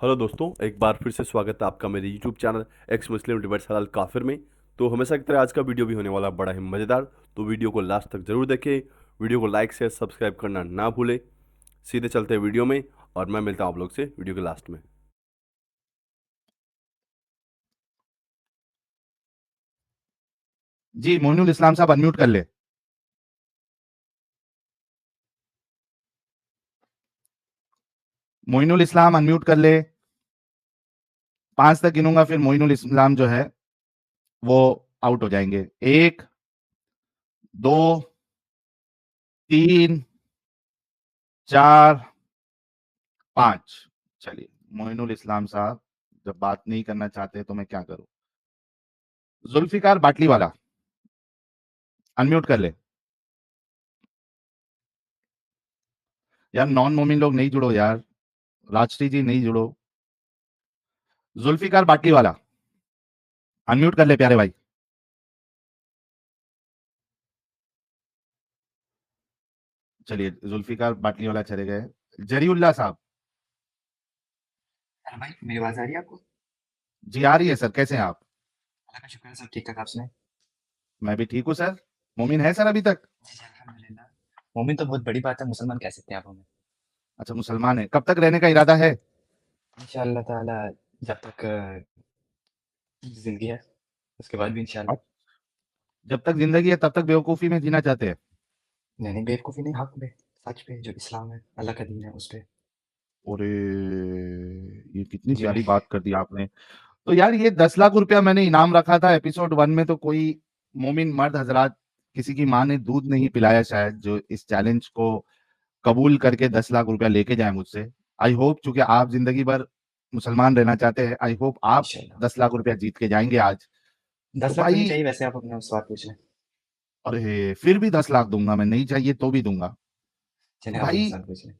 Hello दोस्तों, एक बार फिर से स्वागत है आपका मेरे यूट्यूब चैनल एक्स मुस्लिम डिबेट्स हलाल काफिर में। तो हमेशा की तरह आज का वीडियो भी होने वाला बड़ा ही मज़ेदार। तो वीडियो को लास्ट तक जरूर देखें। वीडियो को लाइक शेयर सब्सक्राइब करना ना भूलें। सीधे चलते हैं वीडियो में, और मैं मिलता हूँ आप लोग से वीडियो के लास्ट में। जी मोइनुल इस्लाम साहब अनम्यूट कर ले। मोइनुल इस्लाम अनम्यूट कर ले। 5 तक गिनूंगा, फिर मोइनुल इस्लाम जो है वो आउट हो जाएंगे। 1, 2, 3, 4, 5। चलिए, मोइनुल इस्लाम साहब जब बात नहीं करना चाहते तो मैं क्या करूं। जुल्फिकार बाटली वाला अनम्यूट कर ले। यार नॉन मोमिन लोग नहीं जुड़ो यार। राजश्री जी नहीं जुड़ो। जुल्फिकार बाटली वाला अनम्यूट कर ले प्यारे भाई। चलिए, जुल्फिकार बाटली वाला चले गए। जरीउल्ला साहब। हाँ भाई, मेरी आवाज़ आ रही है आपको? जी आ रही है सर, कैसे हैं आप? अल्लाह का शुक्र है, सब ठीक-ठाक। आप सुनाएँ? मैं भी ठीक हूं सर। मोमिन है सर अभी तक? जी, जी, अल्हम्दुलिल्लाह। मोमिन तो बहुत बड़ी बात है, मुसलमान कह सकते हैं आप हमें। अच्छा, मुसलमान है। कब तक रहने का इरादा है? इंशाअल्लाह ताला जब तक ज़िंदगी है, उसके बाद भी इंशाअल्लाह। जब तक जिंदगी है तब तक बेवकूफी में जीना चाहते हैं। नहीं, नहीं, बेवकूफ़ी नहीं, हक़ पे, सच पे, जो इस्लाम है, अल्लाह का दीन है, उस पे। अरे, ये कितनी जी प्यारी भाई। बात कर दी आपने। तो यार ये 10 लाख रुपया मैंने इनाम रखा था एपिसोड 1 में, तो कोई मोमिन मर्द हजरात, किसी की माँ ने दूध नहीं पिलाया शायद, जो इस चैलेंज को कबूल करके 10 लाख रुपया लेके जाए मुझसे। आई होप, चूंकि आप जिंदगी भर मुसलमान रहना चाहते हैं, आई होप आप इंशाअल्लाह। 10 लाख रुपया जीत के जाएंगे आज। तो 10 लाख तो नहीं भाई, चाहिए वैसे, आप अपना सवाल पूछ लें। अरे फिर भी 10 लाख दूंगा मैं, नहीं चाहिए तो भी दूंगा। तो चलें, आप अपना भाई, सवाल पूछ लें।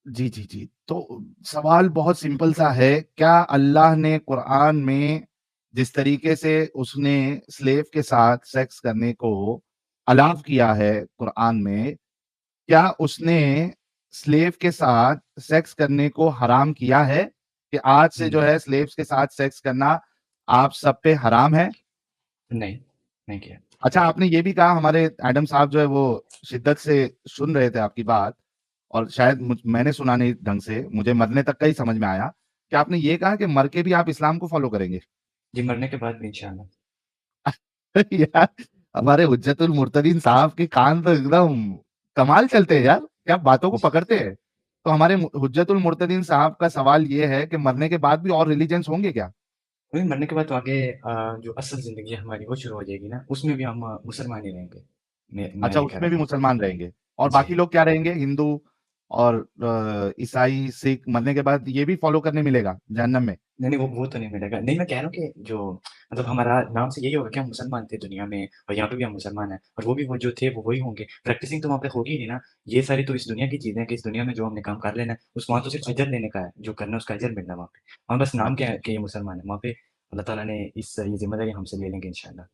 जी जी जी, तो सवाल बहुत सिंपल सा है। क्या अल्लाह ने कुरान में जिस तरीके से उसने स्लेव के साथ सेक्स करने को अलाव किया है कुरान में, क्या उसने स्लेव के साथ सेक्स करने को हराम किया है? कि आज से जो नहीं, है स्लेव्स के साथ सेक्स करना आप सब पे हराम है? नहीं, नहीं किया। अच्छा, आपने ये भी कहा, हमारे एडम साहब जो है वो शिद्दत से सुन रहे थे आपकी बात, और शायद मैंने सुना नहीं ढंग से, मुझे मरने तक का ही समझ में आया कि आपने ये कहा कि मर के भी आप इस्लाम को फॉलो करेंगे। जी, मरने के बाद भी इंशाअल्लाह। यार, हमारे हुज्जतुल मुर्तदीन साहब के कान तो एकदम कमाल चलते हैं यार, क्या बातों को पकड़ते हैं। तो हमारे हुज्जतुल मुर्तदीन साहब का सवाल ये है कि मरने के बाद भी और रिलीजन्स होंगे क्या? वही मरने के बाद तो आगे जो असल ज़िंदगी है हमारी, वो शुरू हो जाएगी ना, उसमें भी हम मुसलमान ही रहेंगे। अच्छा, मैंने कह उसमें रहा भी था। मुसलमान रहेंगे, और जी। बाकी लोग क्या रहेंगे? हिंदू और ईसाई सिख मरने के बाद ये भी फॉलो करने मिलेगा जहन्नम में? नहीं, नहीं, वो तो नहीं मिलेगा। नहीं, मैं कह रहा हूँ कि जो मतलब हमारा नाम से यही होगा कि हम मुसलमान थे दुनिया में, और यहाँ पे भी हम मुसलमान हैं, और वो भी वो जो थे वो वही होंगे। प्रैक्टिसिंग तो वहाँ पे होगी ही नहीं ना। ये सारी तो इस दुनिया की चीज़ें हैं कि इस दुनिया में जो हमने काम कर लेना है, उस वहाँ तो सिर्फ़ अजर लेने का है, जो करना है उसका अजर मिलना है वहाँ पे। वहाँ बस नाम क्या है कि ये मुसलमान है, वहाँ पे अल्लाह ताला ने ये ज़िम्मेदारी हमसे ले लेंगे इंशाअल्लाह।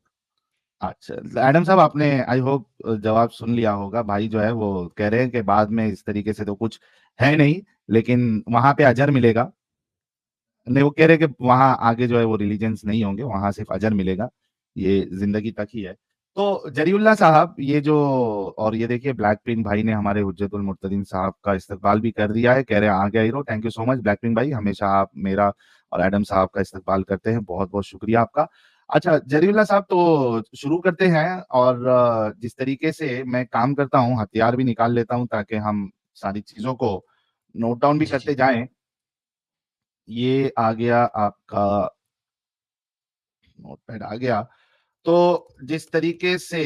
अच्छा, एडम साहब, आपने आई होप जवाब सुन लिया होगा। भाई जो है वो कह रहे हैं कि बाद में इस तरीके से तो कुछ है नहीं, लेकिन वहां पे अजर मिलेगा। नहीं, वो कह रहे हैं कि वहां आगे जो है वो रिलीजन्स नहीं होंगे, वहां सिर्फ अजर मिलेगा, ये जिंदगी तक ही है। तो जरीउल्ला साहब, ये जो, और ये देखिए ब्लैक पिंक भाई ने हमारे हुज्जतुल मुर्तदीन साहब का इस्तकबाल भी कर दिया है, कह रहे हैं आ गया hero. Thank you so much black pink भाई, हमेशा आप मेरा और एडम साहब का इस्तकबाल करते हैं, बहुत बहुत शुक्रिया आपका। अच्छा जरीउल्ला साहब, तो शुरू करते हैं। और जिस तरीके से मैं काम करता हूँ, हथियार भी निकाल लेता हूँ ताकि हम सारी चीजों को नोट डाउन भी जी, करते जी। जाएं। ये आ गया आपका, नोटपैड आ गया। तो जिस तरीके से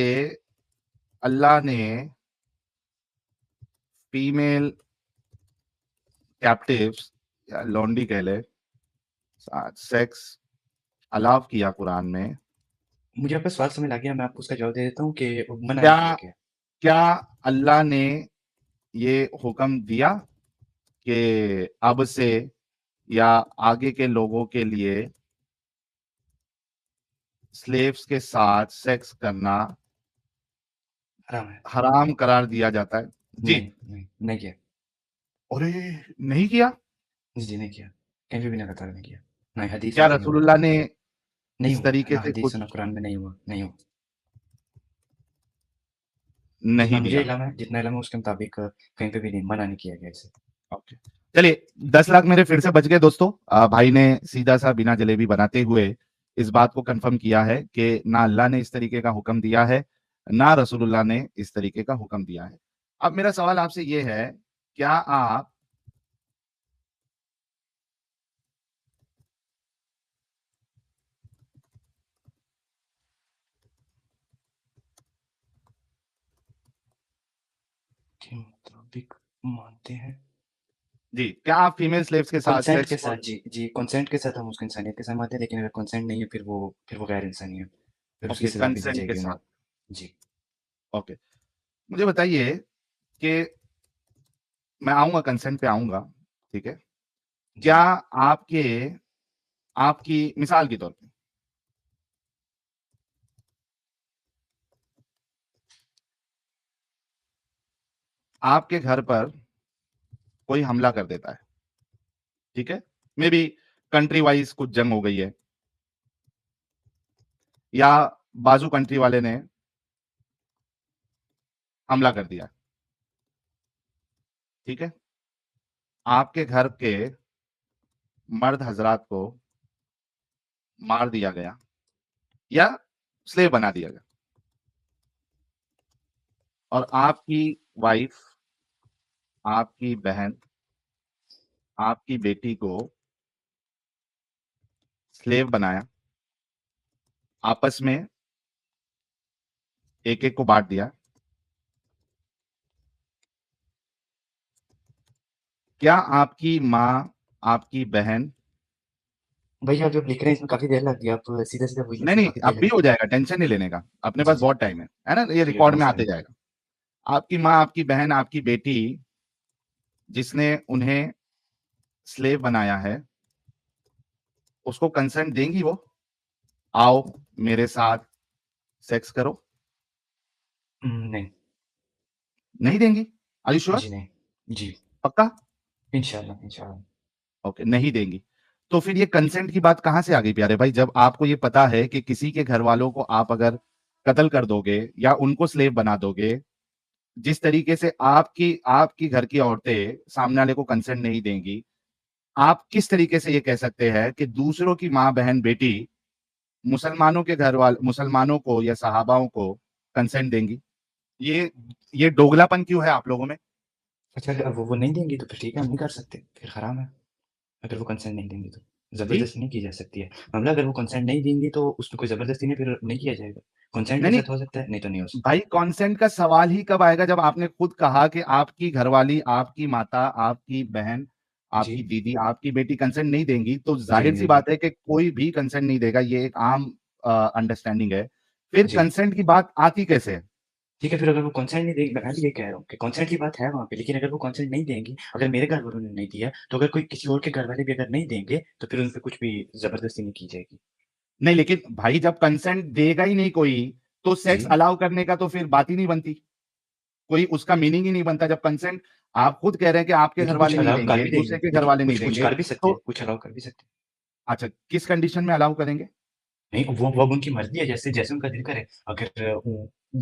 अल्लाह ने फीमेल कैप्टिव्स या लॉन्डी कह ले सेक्स अलाव किया कुरान में, मुझे आपका सवाल समझ आ गया, मैं आपको उसका जवाब दे देता हूँ कि मना क्या किया गया। क्या अल्लाह ने ये हुक्म दिया कि अब से या आगे के लोगों के लिए स्लेव्स के साथ सेक्स करना हराम है। हराम करार दिया जाता है? जी। नहीं, नहीं, नहीं किया। अरे, नहीं किया? जी, नहीं किया। कहीं पे भी लगातार नहीं किया। ना हदीस क्या में कहीं हुआ। रसूलुल्लाह ने नहीं इस हुआ, तरीके ना से हदीस कुछ और ना कुरान में नहीं हुआ, नहीं हुआ। नहीं जितना मुझे दिया? इल्म है, जितना इल्म है उसके मुताबिक कहीं पे भी नहीं, मना नहीं किया गया इसे। ओके, चलिए 10 लाख मेरे फिर से बच गए दोस्तों। भाई ने सीधा सा बिना जलेबी बनाते हुए इस बात को कंफर्म किया है कि ना अल्लाह ने इस तरीके का हुक्म दिया है, ना रसूलुल्लाह ने इस तरीके का हुक्म दिया है। अब मेरा सवाल आपसे ये है, क्या आप के मुताबिक मानते हैं। जी, क्या आप फीमेल स्लेव्स के साथ कंसेंट सेक्स के को साथ, जी, जी, कंसेंट के साथ हम उसको इंसानियत के साथ मानते हैं, लेकिन अगर कंसेंट नहीं है फिर वो गैर इंसानी है। फिर उसकी ओके, सज़ा भी दी कंसेंट के जाएगी उन्हें। साथ। जी। ओके, मुझे बताइए कि मैं आऊँगा कंसेंट पे आऊँगा, ठीक है? क्या जी। आपके आपकी मिसाल के तौर पे आपके घर पर कोई हमला कर देता है, ठीक है? मेबी कंट्री वाइज़ कुछ जंग हो गई है या बाजू कंट्री वाले ने हमला कर दिया, ठीक है? आपके घर के मर्द हज़रात को मार दिया गया या स्लेव बना दिया गया और आपकी वाइफ़, आपकी बहन, आपकी बेटी को स्लेव बनाया, आपस में एक-एक को बाँट दिया। क्या आपकी माँ, आपकी बहन भैया आप जो लिख रहे हैं इसमें काफ़ी देर लगती है, आप सीधे-सीधे वही नहीं, लिखिए, नहीं, काफ़ी देर अब भी लगेगी। हो जाएगा, टेंशन नहीं लेने का। अपने जी, पास जी। बहुत टाइम है ना? ये ठीक है, रिकॉर्ड में बहुत आते सारे। जाएगा। आपकी माँ, आपकी बहन, आपकी बेटी जिसने उन्हें स्लेव बनाया है, उसको कंसेंट देंगी वो? आओ मेरे साथ सेक्स करो। नहीं। नहीं देंगी? Are you sure? जी, नहीं। जी। पक्का? इंशाअल्लाह, इंशाअल्लाह। ओके, नहीं देंगी। तो फिर ये कंसेंट की बात कहाँ से आ गई प्यारे भाई? जब आपको ये पता है कि किसी के घरवालों को आप अगर कत्ल कर दोगे या उनको स्लेव बना दोगे, जिस तरीके से आपकी आपकी घर की औरतें सामने वाले को कंसेंट नहीं देंगी, आप किस तरीके से ये कह सकते हैं कि दूसरों की माँ, बहन, बेटी मुसलमानों को या सहाबाओं को कंसेंट देंगी? ये ये दोगलापन क्यों है आप लोगों में? अच्छा, अगर वो नहीं देंगी तो फिर ठीक है, हम नहीं कर सकते, फिर हराम है। अगर वो कंसेंट नहीं देंगी तो। जी? ज़बरदस्ती नहीं की जा सकती है। मामला अगर वो कंसेंट नहीं देंगी तो उसमें कोई ज़बरदस्ती नहीं, फिर नहीं किया जाएगा। कंसेंट के नहीं, नहीं, साथ हो सकता है, नहीं तो नहीं हो सकता। भाई कंसेंट का सवाल ही कब आएगा जब आपने खुद कहा कि आपकी घरवाली, आपकी माता, आपकी बहन, जी। आपकी दीदी, आपकी बेटी कंसेंट नहीं देंगी, तो जी, नहीं ज़ाहिर-सी देंगी। बात है कि कोई भी कंसेंट नहीं देगा, ये एक आम अंडरस्टैंडिंग है। फिर जी। कंसेंट की बात आती कैसे है? ठीक है, फिर अगर वो कंसेंट नहीं देंगी, मैं भी ये कह रहा हूँ कि कंसेंट की बात है वहाँ पे, लेकिन अगर वो कंसेंट नहीं देंगी, अगर मेरे घर वालों ने नहीं दिया, तो अगर कोई किसी और के घर वाले भी अगर नहीं देंगे, तो फिर उन पे कुछ भी ज़बरदस्ती नहीं की जाएगी। नहीं, लेकिन भाई जब कंसेंट देगा ही नहीं कोई, तो सेक्स जी। अलाउ करने का तो फिर बात ही नहीं बनती। कोई उसका मीनिंग ही नहीं बनता जब कंसेंट आप खुद कह रहे हैं कि आपके लेकिन घरवाले कुछ नहीं अलाउ कर देंगे, भी दूसरे देंगे। के देखिए, घरवाले नहीं कुछ कुछ देंगे, कर भी सकते तो हैं, कुछ अलाउ कर भी सकते हैं। अच्छा, किस कंडीशन में अलाउ करेंगे? नहीं, वो अब उनकी मर्ज़ी है, जैसे जैसे उनका दिल करे। अगर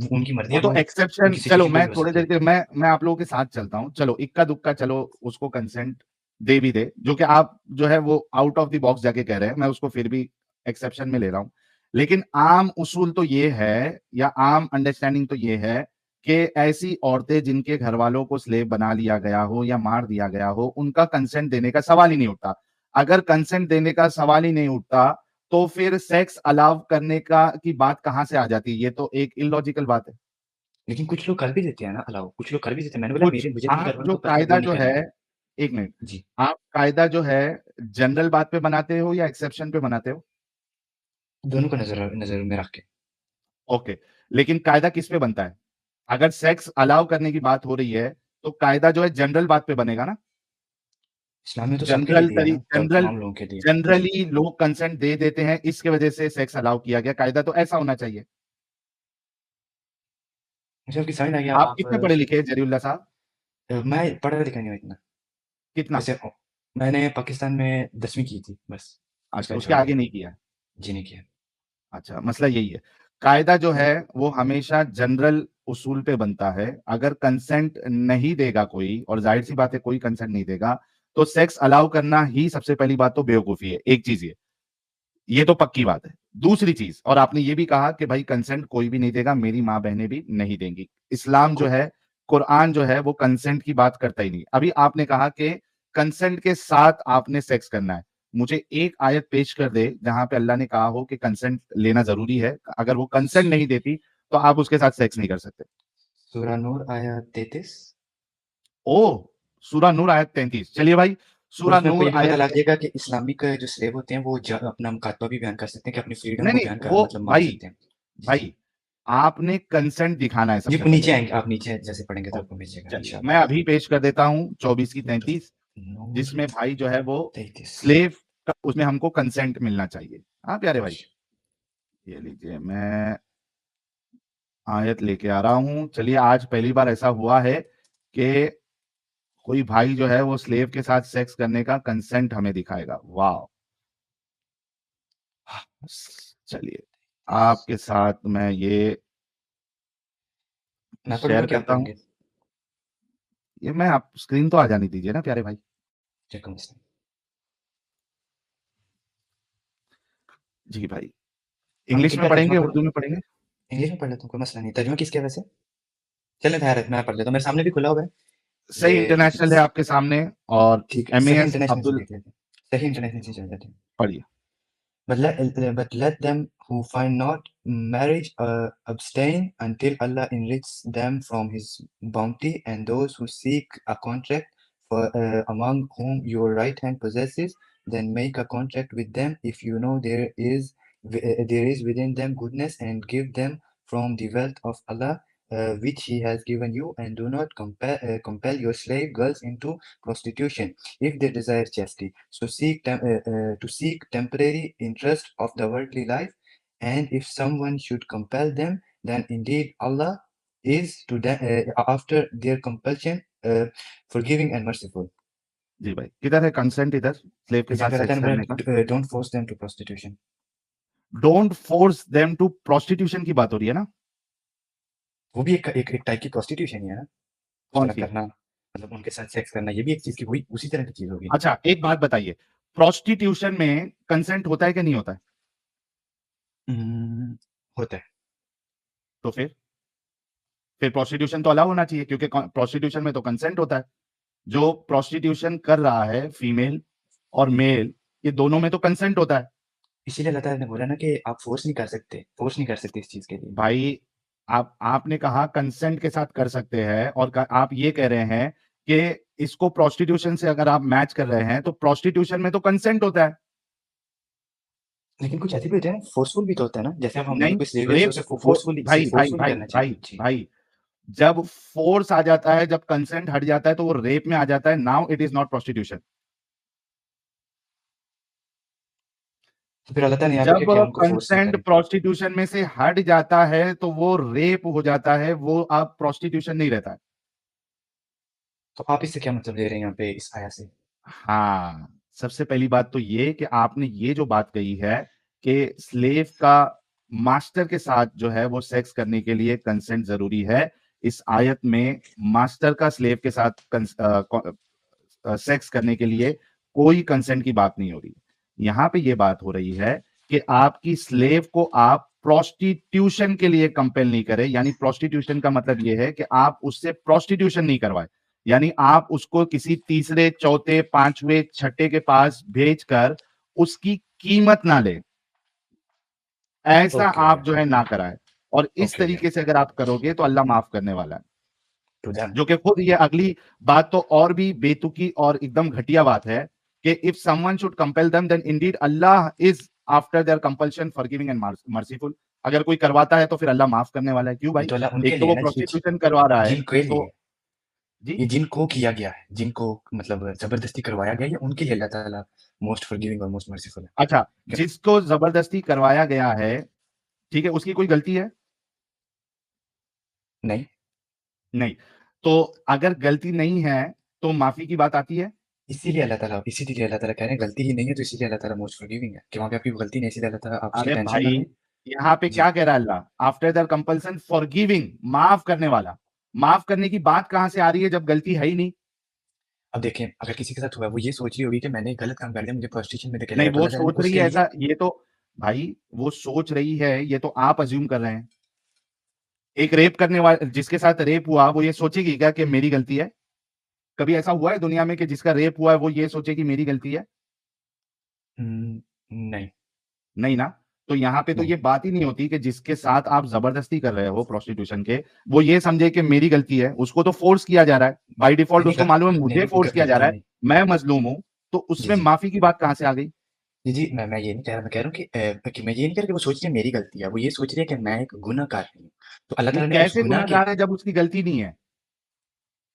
उनकी मर्ज़ी वो है, तो वो एक्सेप्शन उनकी चलो सिचुएशन कोई मैं भी हो थोड़ी सकती देर है। के मैं आप लोगों के साथ चलता हूँ। चलो इक्का-दुक्का चलो उसको कंसेंट दे भी दे, जो कि आप जो है वो आउट ऑफ द बॉक्स जाके कह रहे हैं, मैं उसको फिर भी एक्सेप्शन में ले रहा हूँ। लेकिन आम उसूल तो ये है या आम अंडरस्टैंडिंग तो ये है कि ऐसी औरतें जिनके घरवालों को स्लेव बना लिया गया हो या मार दिया गया हो, उनका कंसेंट देने का सवाल ही नहीं उठता। अगर कंसेंट देने का सवाल ही नहीं उठता, तो फिर सेक्स अलाउ करने का की बात कहाँ से आ जाती है? ये तो एक इलॉजिकल बात है। लेकिन कुछ लोग कर भी देते हैं ना अलाउ, कुछ लोग कर भी देते हैं। मैंने बोला कुछ मेरे मुझे अपने आप घरवालों जो को पता है वो कायदा नहीं जो है करेंगे। 1 मिनट, जी। आप कायदा जो है जनरल बात पे बनाते हो या एक्सेप्शन पे बनाते हो? दोनों को नज़र नज़र में रख के। ओके, लेकिन कायदा किस पे बनता है? अगर सेक्स अलाउ करने की बात हो रही है, तो कायदा जो है जनरल बात पे बनेगा ना? इस्लाम में तो सबके लिए दिया है ना, तमाम लोगों के लिए। जी। जनरली लोग कंसेंट दे देते हैं, इसकी वजह से सेक्स अलाउ किया गया, कायदा तो ऐसा होना चाहिए। मुझे आपकी समझ में आ गया। आप आप कितने पढ़े लिखे हैं जरीउल्लाह साहब? मैं पढ़ा लिखा नहीं हूँ इतना। कितना? वैसे मैंने पाकिस्तान में 10वीं की थी बस, अच्छा, उसका उसके जवाब आगे है। नहीं किया। जी, नहीं किया। अच्छा, मसला यही है। कायदा जो है वो हमेशा जनरल उसूल पे बनता है। अगर कंसेंट नहीं देगा कोई, और जाहिर सी बात है कोई कंसेंट नहीं देगा, तो सेक्स अलाउ करना ही सबसे पहली बात तो बेवकूफी है। एक चीज ये तो पक्की बात है। दूसरी चीज, और आपने ये भी कहा कि भाई कंसेंट कोई भी नहीं देगा, मेरी माँ बहनें भी नहीं देंगी। इस्लाम जो को है, कुरान जो है वो कंसेंट की बात करता ही नहीं। अभी आपने कहा कि कंसेंट के साथ आपने सेक्स करना है। मुझे एक आयत पेश कर दे जहां पे अल्लाह ने कहा हो कि कंसेंट लेना जरूरी है। अगर वो कंसेंट नहीं देती तो आप उसके साथ सेक्स नहीं कर सकते। सूरा नूर आयत 33। ओ, सूरा नूर आयत 33। चलिए भाई, और सूरा उसमें आपको नूर ये भी पता आयत, लग जाएगा कि इस्लामिक जो स्लेव होते हैं वो अपना मुकातबा भी बयान कर सकते हैं कि अपनी फ्रीडम नहीं को नहीं, बयान कर वो मतलब मांग भाई, सकते हैं। जी, जी। भाई आपने कंसेंट दिखाना है जी, सबसे वो नीचे पहले। आएँगे, आप नीचे जैसे पढ़ेंगे तो ओ, आपको मिल जाएगा चलिए मैं इंशाअल्लाह। अभी पेश कर देता हूँ 24 की सूरह 33, नूर जिसमें भाई जो है वो 33। स्लेव का, उसमें हमको कंसेंट मिलना चाहिए। हाँ प्यारे भाई, जी। ये लीजिए मैं आयत लेके आ रहा हूँ। चलिए, आज पहली बार ऐसा हुआ है कि कोई भाई जो है वो स्लेव के साथ सेक्स करने का कंसेंट हमें दिखाएगा। वाह, चलिए आपके साथ मैं ये मैं पढ़ूँगा शेयर कि आप करता हूँ। पढ़ेंगे? ये मैं, आप स्क्रीन तो आ जानी दीजिए ना प्यारे भाई। जी, कोई मसला नहीं। जी भाई, हम इंग्लिश में इनका तर्जुमा पढ़ेंगे, पढ़ उर्दू में पढ़ेंगे? इंग्लिश में पढ़ लेता हूँ, कोई मसला नहीं। तर्जुमा किसके है वैसे? चलें खैर मैं पढ़ लेता हूँ, मेरे सामने भी खुला हुआ है। सही ये इंटरनेशनल है आपके सामने, और ठीक है, सही एमएएस इंटरनेशनल से अब्दुल। देख लेते हैं। सही इंटरनेशनल से चल जाते हैं। पढ़िए। But let them who find not marriage abstain until Allah enriches them from His bounty, and those who seek a contract among whom your right hand possesses, then make a contract with them if you know there is within them goodness, and give them from the wealth of Allah which He has given you, and do not compel your slave girls into prostitution if they desire chastity. So to seek temporary interest of the worldly life, and if someone should compel them, then indeed Allah is to them after their compulsion forgiving and merciful. जी भाई, किधर है consent? इधर slave के जहाँ साथ पे रहता sex है करने का। Number don't force them to prostitution. Don't force them to prostitution की बात हो रही है ना? वो भी एक टाइप की प्रोस्टिट्यूशन ही है ना, उस कौन तरह सी? करना, मतलब उनके साथ सेक्स करना, ये भी एक चीज की वही उसी तरह की चीज होगी। अच्छा, एक बात बताइए, प्रोस्टिट्यूशन में कंसेंट होता है कि नहीं होता है? होता है। तो फिर प्रोस्टिट्यूशन तो अलाउ होना चाहिए, क्योंकि प्रोस्टिट्यूशन में तो कंसेंट होता है। जो प्रोस्टिट्यूशन कर रहा है, फीमेल और मेल, ये दोनों में तो कंसेंट होता है। इसीलिए अल्लाह ताला ने बोला ना कि आप फोर्स नहीं कर सकते इस चीज के लिए। भाई, आपने कहा कंसेंट के साथ कर सकते हैं, और आप ये कह रहे हैं कि इसको प्रोस्टिट्यूशन से अगर आप मैच कर रहे हैं, तो प्रोस्टिट्यूशन में तो कंसेंट होता है। लेकिन कुछ ऐसे भी होते हैं ना, फोर्सफुल भी तो होता है ना, जैसे अब हम मतलब नहीं, कोई स्लेव है तो रेप, उसे फोर्सफुली भाई भाई फोर्सफुली भाई करना चाहिए। भाई जी। भाई, जब फोर्स आ जाता है, जब कंसेंट हट जाता है, तो वो रेप में आ जाता है। Now it is not prostitution. तो फिर अल्लाह ताला ने यहाँ पे जब क्या किया, उनको फोर्स ना कंसेंट करें। प्रोस्टिट्यूशन में से हट जाता है तो वो रेप हो जाता है, वो अब प्रोस्टिट्यूशन नहीं रहता है। तो आप इससे क्या मतलब ले रहे हैं यहाँ पे इस आया से? हाँ, सबसे पहली बात तो ये कि आपने ये जो बात कही है कि स्लेव का मास्टर के साथ जो है वो सेक्स करने के लिए कंसेंट जरूरी है। इस आयत में मास्टर का स्लेव के साथ सेक्स करने के लिए कोई कंसेंट की बात नहीं हो रही। यहाँ पे ये बात हो रही है कि आपकी स्लेव को आप प्रोस्टिट्यूशन के लिए कंपेल नहीं करें। यानी प्रोस्टिट्यूशन का मतलब ये है कि आप उससे प्रोस्टिट्यूशन नहीं करवाए, यानी आप उसको किसी तीसरे, चौथे, पांचवे, छठे के पास भेजकर उसकी कीमत ना ले, ऐसा ओके आप जो है ना कराए। और इस ओके ओके तरीके से अगर आप करोगे तो अल्लाह माफ करने वाला है। टू डन। जो कि खुद ये अगली बात तो और भी बेतुकी और एकदम घटिया बात है कि if someone should compel them then indeed Allah is after their compulsion forgiving and merciful. अगर कोई करवाता है तो फिर अल्लाह माफ करने वाला है। क्यों ये भाई? तो अल्लाह उनके एक तो लिए वो है ना, ये प्रोस्टिट्यूशन करवा रहा है, जिनके तो लिए, जी। ये जिनको किया गया है, जिनको मतलब जबरदस्ती करवाया गया है, ये उनके लिए अल्लाह ताला मोस्ट फॉरगिविंग और मोस्ट मर्सीफुल है। अच्छा, क्या- जिसको जबरदस्ती करवाया गया है, ठीक है, उसकी कोई गलती है? नहीं, नहीं। तो अगर गलती नहीं है तो माफी की बात आती है? इसीलिए अल्लाह ताला कह रहे हैं गलती ही नहीं है तो इसीलिए अल्लाह ताला मोस्ट फॉरगिविंग है कि वहाँ पे आपकी गलती नहीं है, इसलिए अल्लाह ताला आप उसकी अरे टेंशन ना भाई, लें। यहाँ पे जी। क्या कह रहा है अल्लाह? आफ्टर द कंपल्सन फॉरगिविंग, माफ करने वाला। माफ करने की बात कहाँ से आ रही है जब गलती है ही नहीं? अब देखें, अगर किसी के साथ हुआ है, वो ये सोच रही होगी कि मैंने गलत काम कर दिया, मुझे प्रोस्टिट्यूशन में धकेला नहीं, गया, तो वो अल्लाह ताला ने सोच रही उसके है लिए ऐसा, ये तो भाई वो सोच रही है, ये तो आप अज्यूम कर रहे हैं। एक रेप करने वाला, जिसके साथ रेप हुआ, वो ये सोचेगी क्या कि मेरी गलती है? कभी ऐसा हुआ है दुनिया में कि जिसका रेप हुआ है वो ये सोचे कि मेरी गलती है? नहीं, नहीं ना। तो यहाँ पे तो नहीं। ये बात ही नहीं होती कि जिसके साथ आप जबरदस्ती कर रहे हो प्रोस्टिट्यूशन के, वो ये समझे कि मेरी गलती है। उसको तो फोर्स किया जा रहा है, बाय डिफॉल्ट नहीं, उसको मालूम है मुझे फोर्स किया जा गलती रहा है, नहीं। मैं मजलूम हूं, तो जी, उसमें जी। माफी की बात कहां से आ गई? जी, जी, मैं ये नहीं कह रहा, मैं कह रहा हूँ कि मैं ये नहीं कह रहा कि वो सोच रही है मेरी गलती है, वो ये सोच रही है कि मैं एक गुनहगार हूँ। तो अल्लाह ये ताला ने उस कैसे गुनाह के गुनाहगार है जब उसकी गलती नहीं है?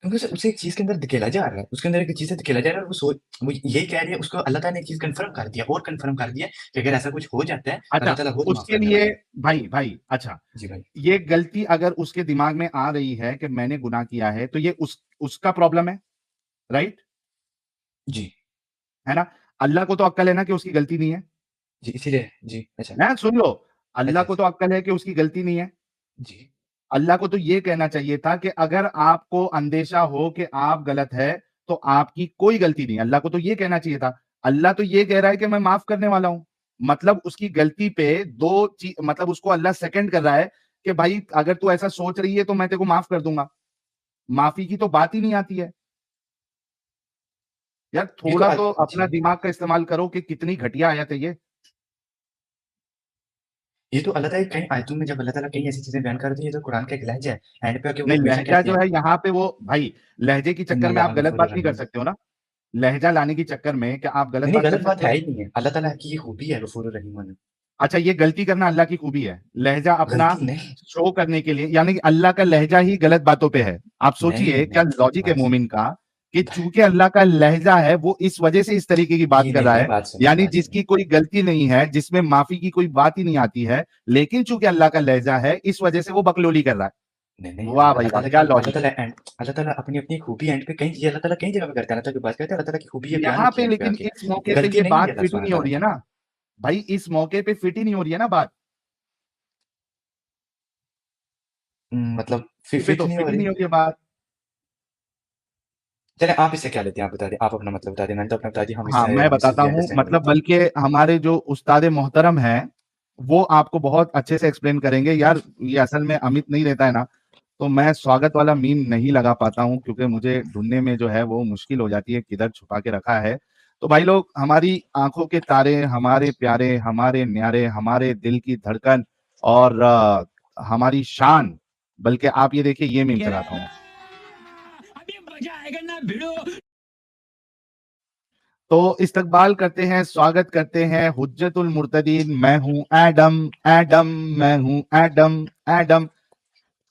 क्योंकि उसे एक चीज़ के अंदर धकेला जा रहा है, उसके अंदर एक चीज़ से धकेला जा रहा है और वो यही कह रही है, उसको अल्लाह ताला ने एक चीज़ कन्फर्म कर दिया और कन्फर्म कर दिया कि अगर ऐसा कुछ हो जाता है, अच्छा, अल्लाह ताला खुद माफ़ उसके करने लिए वाला है। भाई अच्छा, जी भाई। ये गलती अगर उसके दिमाग में आ रही है कि मैंने गुनाह किया है, तो ये उसका प्रॉब्लम है, राइट? जी, है ना? अल्लाह को तो अक्ल है ना कि उसकी गलती नहीं है। जी, इसीलिए जी, अच्छा, ना सुन लो, अच्छा, अल्लाह को अच्छा। तो अक्ल है कि उसकी गलती नहीं है। जी, अल्लाह को तो ये कहना चाहिए था कि अगर आपको अंदेशा हो कि आप गलत है, तो आपकी कोई गलती नहीं है। अल्लाह को तो ये कहना चाहिए था। अल्लाह तो ये कह रहा है कि मैं माफ करने वाला हूं। मतलब उसकी गलती पे दो चीज, मतलब उसको अल्लाह सेकंड कर रहा है कि भाई अगर तू ऐसा सोच रही है तो मैं तेरे को माफ कर दूंगा। माफी की तो बात ही नहीं आती है। यार ये तो थोड़ा तो अपना जी। दिमाग का इस्तेमाल करो कि कितनी घटिया आयत है ये। ये तो अल्लाह ताला कई आयतों में जब अल्लाह ताला कई ऐसी चीज़ें बयान करते हैं, ये तो कुरान का एक लहज़ा है। एंड पे आके वो नहीं, हमेशा लहजा कहते जो हैं, है यहाँ पे वो भाई, लहजे के चक्कर में इन्नल्लाह आप गलत गफूरुर बात नहीं कर रहीम। सकते हो ना। लहजा लाने के चक्कर में क्या आप गलत नहीं, बात कर गलत बात सकते है हो? ही नहीं है। अल्लाह ताला की ये खूबी है गफूरुर रहीम होना। अच्छा, ये गलती करना अल्लाह की खूबी है। लहजा अपना गलती नहीं, शो करने के लिए, यानी कि अल्लाह का लहजा ही गलत बातों पे है। आप नहीं, सोचिए क्या नहीं, लॉजिक है बस मोमिन का कि चूंकि अल्लाह का लहजा है, वो इस वजह से इस तरीके की बात जी कर नहीं, रहा नहीं, है। यानी जिसकी कोई गलती नहीं है, जिसमें माफी की कोई बात ही नहीं आती है, लेकिन चूंकि अल्लाह का लहजा है, इस वजह से वो बकलोली कर रहा है। नहीं, नहीं, वाह भाई वाह, क्या लॉजिक है। अल्लाह ताला अपनी खूबी एंड पे कई अल्लाह ताला कई जगह पे करता है। अल्लाह ताला की बात करते हैं, अल्लाह ताला की खूबी ये बयान यहाँ होती पे है एंड पे लेकिन आके। इस मौके पे गलती ये नहीं है बात अल्लाह फिट ही सुब्हानहू नहीं हो तआला रही है की। ना। भाई इस मौके पे फिट ही नहीं हो रही है ना बात। मतलब पे फिट तो नहीं फिट हो ही नहीं रही। होती है बात। चलें आप इससे क्या लेते हैं, आप बता दें। आप अपना मतलब बता दें, मैंने तो अपना बता दिया, हम हाँ, मैं इससे बताता ये हूँ, अंडरस्टैंड कर मतलब लेते हैं। बल्कि हमारे जो उस्ताद मोहतरम हैं, वो आपको बहुत अच्छे से एक्सप्लेन करेंगे। यार ये असल में अमित नहीं रहता है ना, तो मैं स्वागत वाला मीम नहीं लगा पाता हूँ, क्योंकि मुझे ढूंढने में जो है वो मुश्किल हो जाती है किधर छुपा के रखा है। तो भाई लोग, हमारी आंखों के तारे, हमारे प्यारे, हमारे न्यारे, हमारे दिल की धड़कन और हमारी शान, बल्कि आप ये देखिए, ये मीम चलाता हूँ। अभी मजा आएगा ना भिड़ो। तो इस्तकबाल करते हैं, स्वागत करते हैं हुज्जतुल मुर्तदीन। मैं हूं एडम, एडम, मैं हूं एडम, एडम।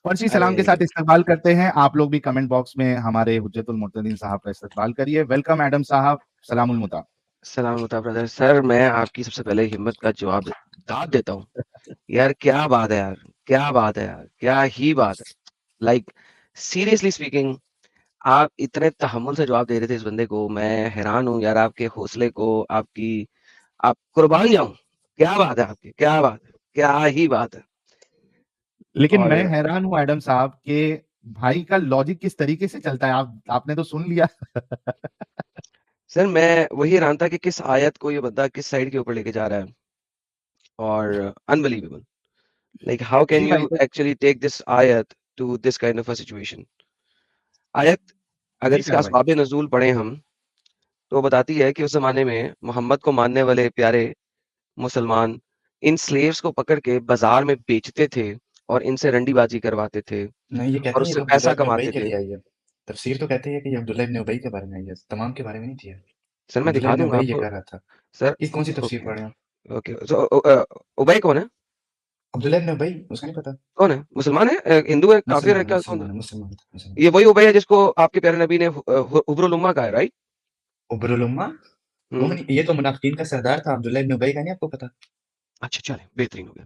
फर्शी सलाम के साथ अरे इस्तकबाल करते हैं। आप लोग भी कमेंट बॉक्स में हमारे हुज्जतुल मुर्तदीन साहब का इस्तकबाल करिए। वेलकम एडम साहब, सलामुल मुता। सलाम होता ब्रदर। सर मैं आपकी सबसे पहले हिम्मत का जवाब दाद देता हूँ। यार क्या बात है यार, क्या बात है यार, क्या ही बात है। लाइक सीरियसली स्पीकिंग, आप इतने तहम्मुल से जवाब दे रहे थे इस बंदे को, मैं हैरान हूँ यार आपके हौसले को, आपकी आप कुर्बान जाऊँ। क्या बात है आपकी, क्या बात है, क्या ही बात है। लेकिन मैं और हैरान हूं एडम साहब के भाई का लॉजिक किस तरीके से चलता है। आपने तो सुन लिया। सर मैं वही हैरान था कि किस आयत को ये बंदा किस साइड के ऊपर लेके जा रहा है। और अनबिलीवेबल, like how can जी भाई, you तो actually take this ayat to this kind of a situation? आयत अगर जी इसका प्यारे भाई। असबाब नज़ूल पढ़ें हम, तो बताती है कि उस ज़माने में मोहम्मद को मानने वाले प्यारे मुसलमान इन स्लेव्स को पकड़ के बाज़ार में बेचते थे और इनसे रंडीबाजी करवाते थे नहीं, ये और कहते हैं ये उससे तो अब्दुल्लाह पैसा इब्न उबई कमाते के थे। लिए आई है। तफसीर तो कहते हैं कि ये अब्दुल्लाह इब्न उबई के बारे में आई है, तमाम के बारे में नहीं थी ये। सर मैं अब्दुल्लाह दिखा इब्न दूँगा उबई ये आपको। कह रहा था। सर ये कौन सी तफसीर ओके, पढ़ रहे हो? ओके। सो उबई कौन है? अब्दुल्लाह इब्न उबई, उसका नहीं पता? कौन है? मुसलमान है? हिंदू है? काफ़िर है मुसलमान है, क्या? कौन है? मुसलमान है, मुसलमान है, मुसलमान। ये वही उबई है जिसको आपके प्यारे नबी ने हुब्रुल उम्मा कहा है, राइट? उबरुल उम्मा? वो हुँ। नहीं, ये तो मुनाफिकीन का सरदार था, अब्दुल्लाह इब्न उबई का नहीं आपको पता? अच्छा चलें, बेहतरीन हो गया।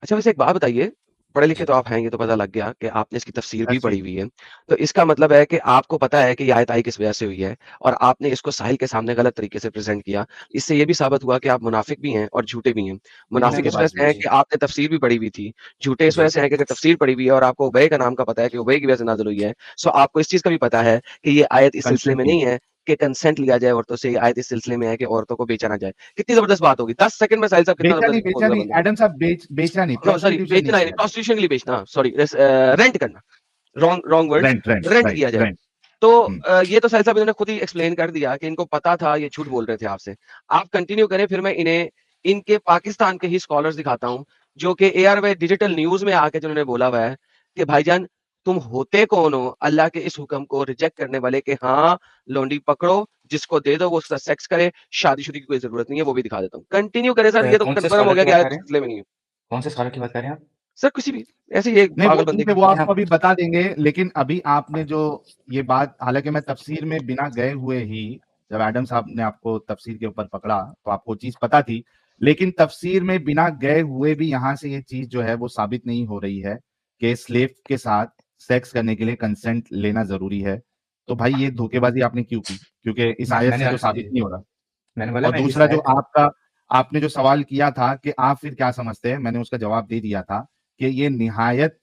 अच्छा वैसे एक बात बताइए, पढ़े लिखे तो आप हैं, ये तो पता लग गया कि आपने इसकी तफसीर भी That's पढ़ी it. हुई है। तो इसका मतलब है कि आपको पता है कि ये आयत आई किस वजह से हुई है और आपने इसको साहिल के सामने गलत तरीके से प्रेज़ेंट किया। इससे ये भी साबित हुआ कि आप मुनाफिक भी हैं और झूठे भी हैं। लेकिन मुनाफिक आपके इस वजह पास से हैं जी। कि आपने तफसीर भी पढ़ी हुई थी। झूठे इस वजह जी। से हैं कि अगर तफसीर पढ़ी हुई है और आपको उबय का नाम का पता है कि उबय की वजह से नाज़िल हुई है। सो आपको इस चीज़ का भी पता है कि ये आयत इस सिलसिले कंसेंट में की नहीं है कि कंसेंट लिया जाए औरतों से, ये आयत इस सिलसिले में है कि औरतों को बेचा ना जाए। कितनी ज़बरदस्त बात होगी। 10 सेकंड में साहिल साहब कितना ज़बरदस्त बोल बेचा रहा है नहीं बंदा। एडम साहब बेचना नहीं, नो सॉरी, प्रोस्टिट्यूशन नहीं बेचना नहीं, किया जाए। प्रोस्टिट्यूशन के लिए बेचना, सॉरी रेंट करना, wrong word, rent rent rent right किया जाए। रेंट। तो हम्म। ये तो साहिल साहब इन्होंने खुद ही एक्सप्लेन कर दिया कि इनको पता था, ये झूठ बोल रहे थे आपसे। आप कंटिन्यू करें, फिर मैं इन्हें इनके पाकिस्तान के ही स्कॉलर्स दिखाता हूँ, जो कि एआरवाई डिजिटल न्यूज़ में आके जिन्होंने बोला हुआ है कि भाईजान तुम होते कौन हो अल्लाह के इस हुक्म को रिजेक्ट करने वाले कि हाँ, लौंडी पकड़ो, जिसको दे दो वो उसका सेक्स करे, शादी-शुदी की कोई ज़रूरत नहीं है, वो भी दिखा देता हूँ। कंटिन्यू करें सर, ये तो कौन से कन्फर्म हो स्कॉलर गया की कि बात आयत कर इस रहे हैं? सिलसिले में नहीं है। कौन से स्कॉलर की बात कर रहे हैं आप? सर किसी भी, ऐसे ही एक नहीं वो पागल बंदे ठीक है, की। वो नहीं, आपको हम अभी बता देंगे, लेकिन अभी आपने जो ये बात, हालांकि मैं तफसीर में बिना गए हुए ही, जब एडम साहब ने आपको तफसीर के ऊपर पकड़ा तो आपको चीज पता थी, लेकिन तफसीर में बिना गए हुए भी यहाँ से ये चीज जो है वो साबित नहीं हो रही है कि स्लेव के साथ सेक्स करने के लिए कंसेंट लेना जरूरी है। तो भाई ये धोखेबाजी आपने क्यों की, क्योंकि इस आयत मैंने से तो जी, साबित नहीं हो रहा। मैंने बोला और मैं इस दूसरा जो आयत आपका, आपने जो सवाल किया था कि आप फिर क्या समझते हैं, मैंने उसका जवाब दे दिया था कि ये निहायत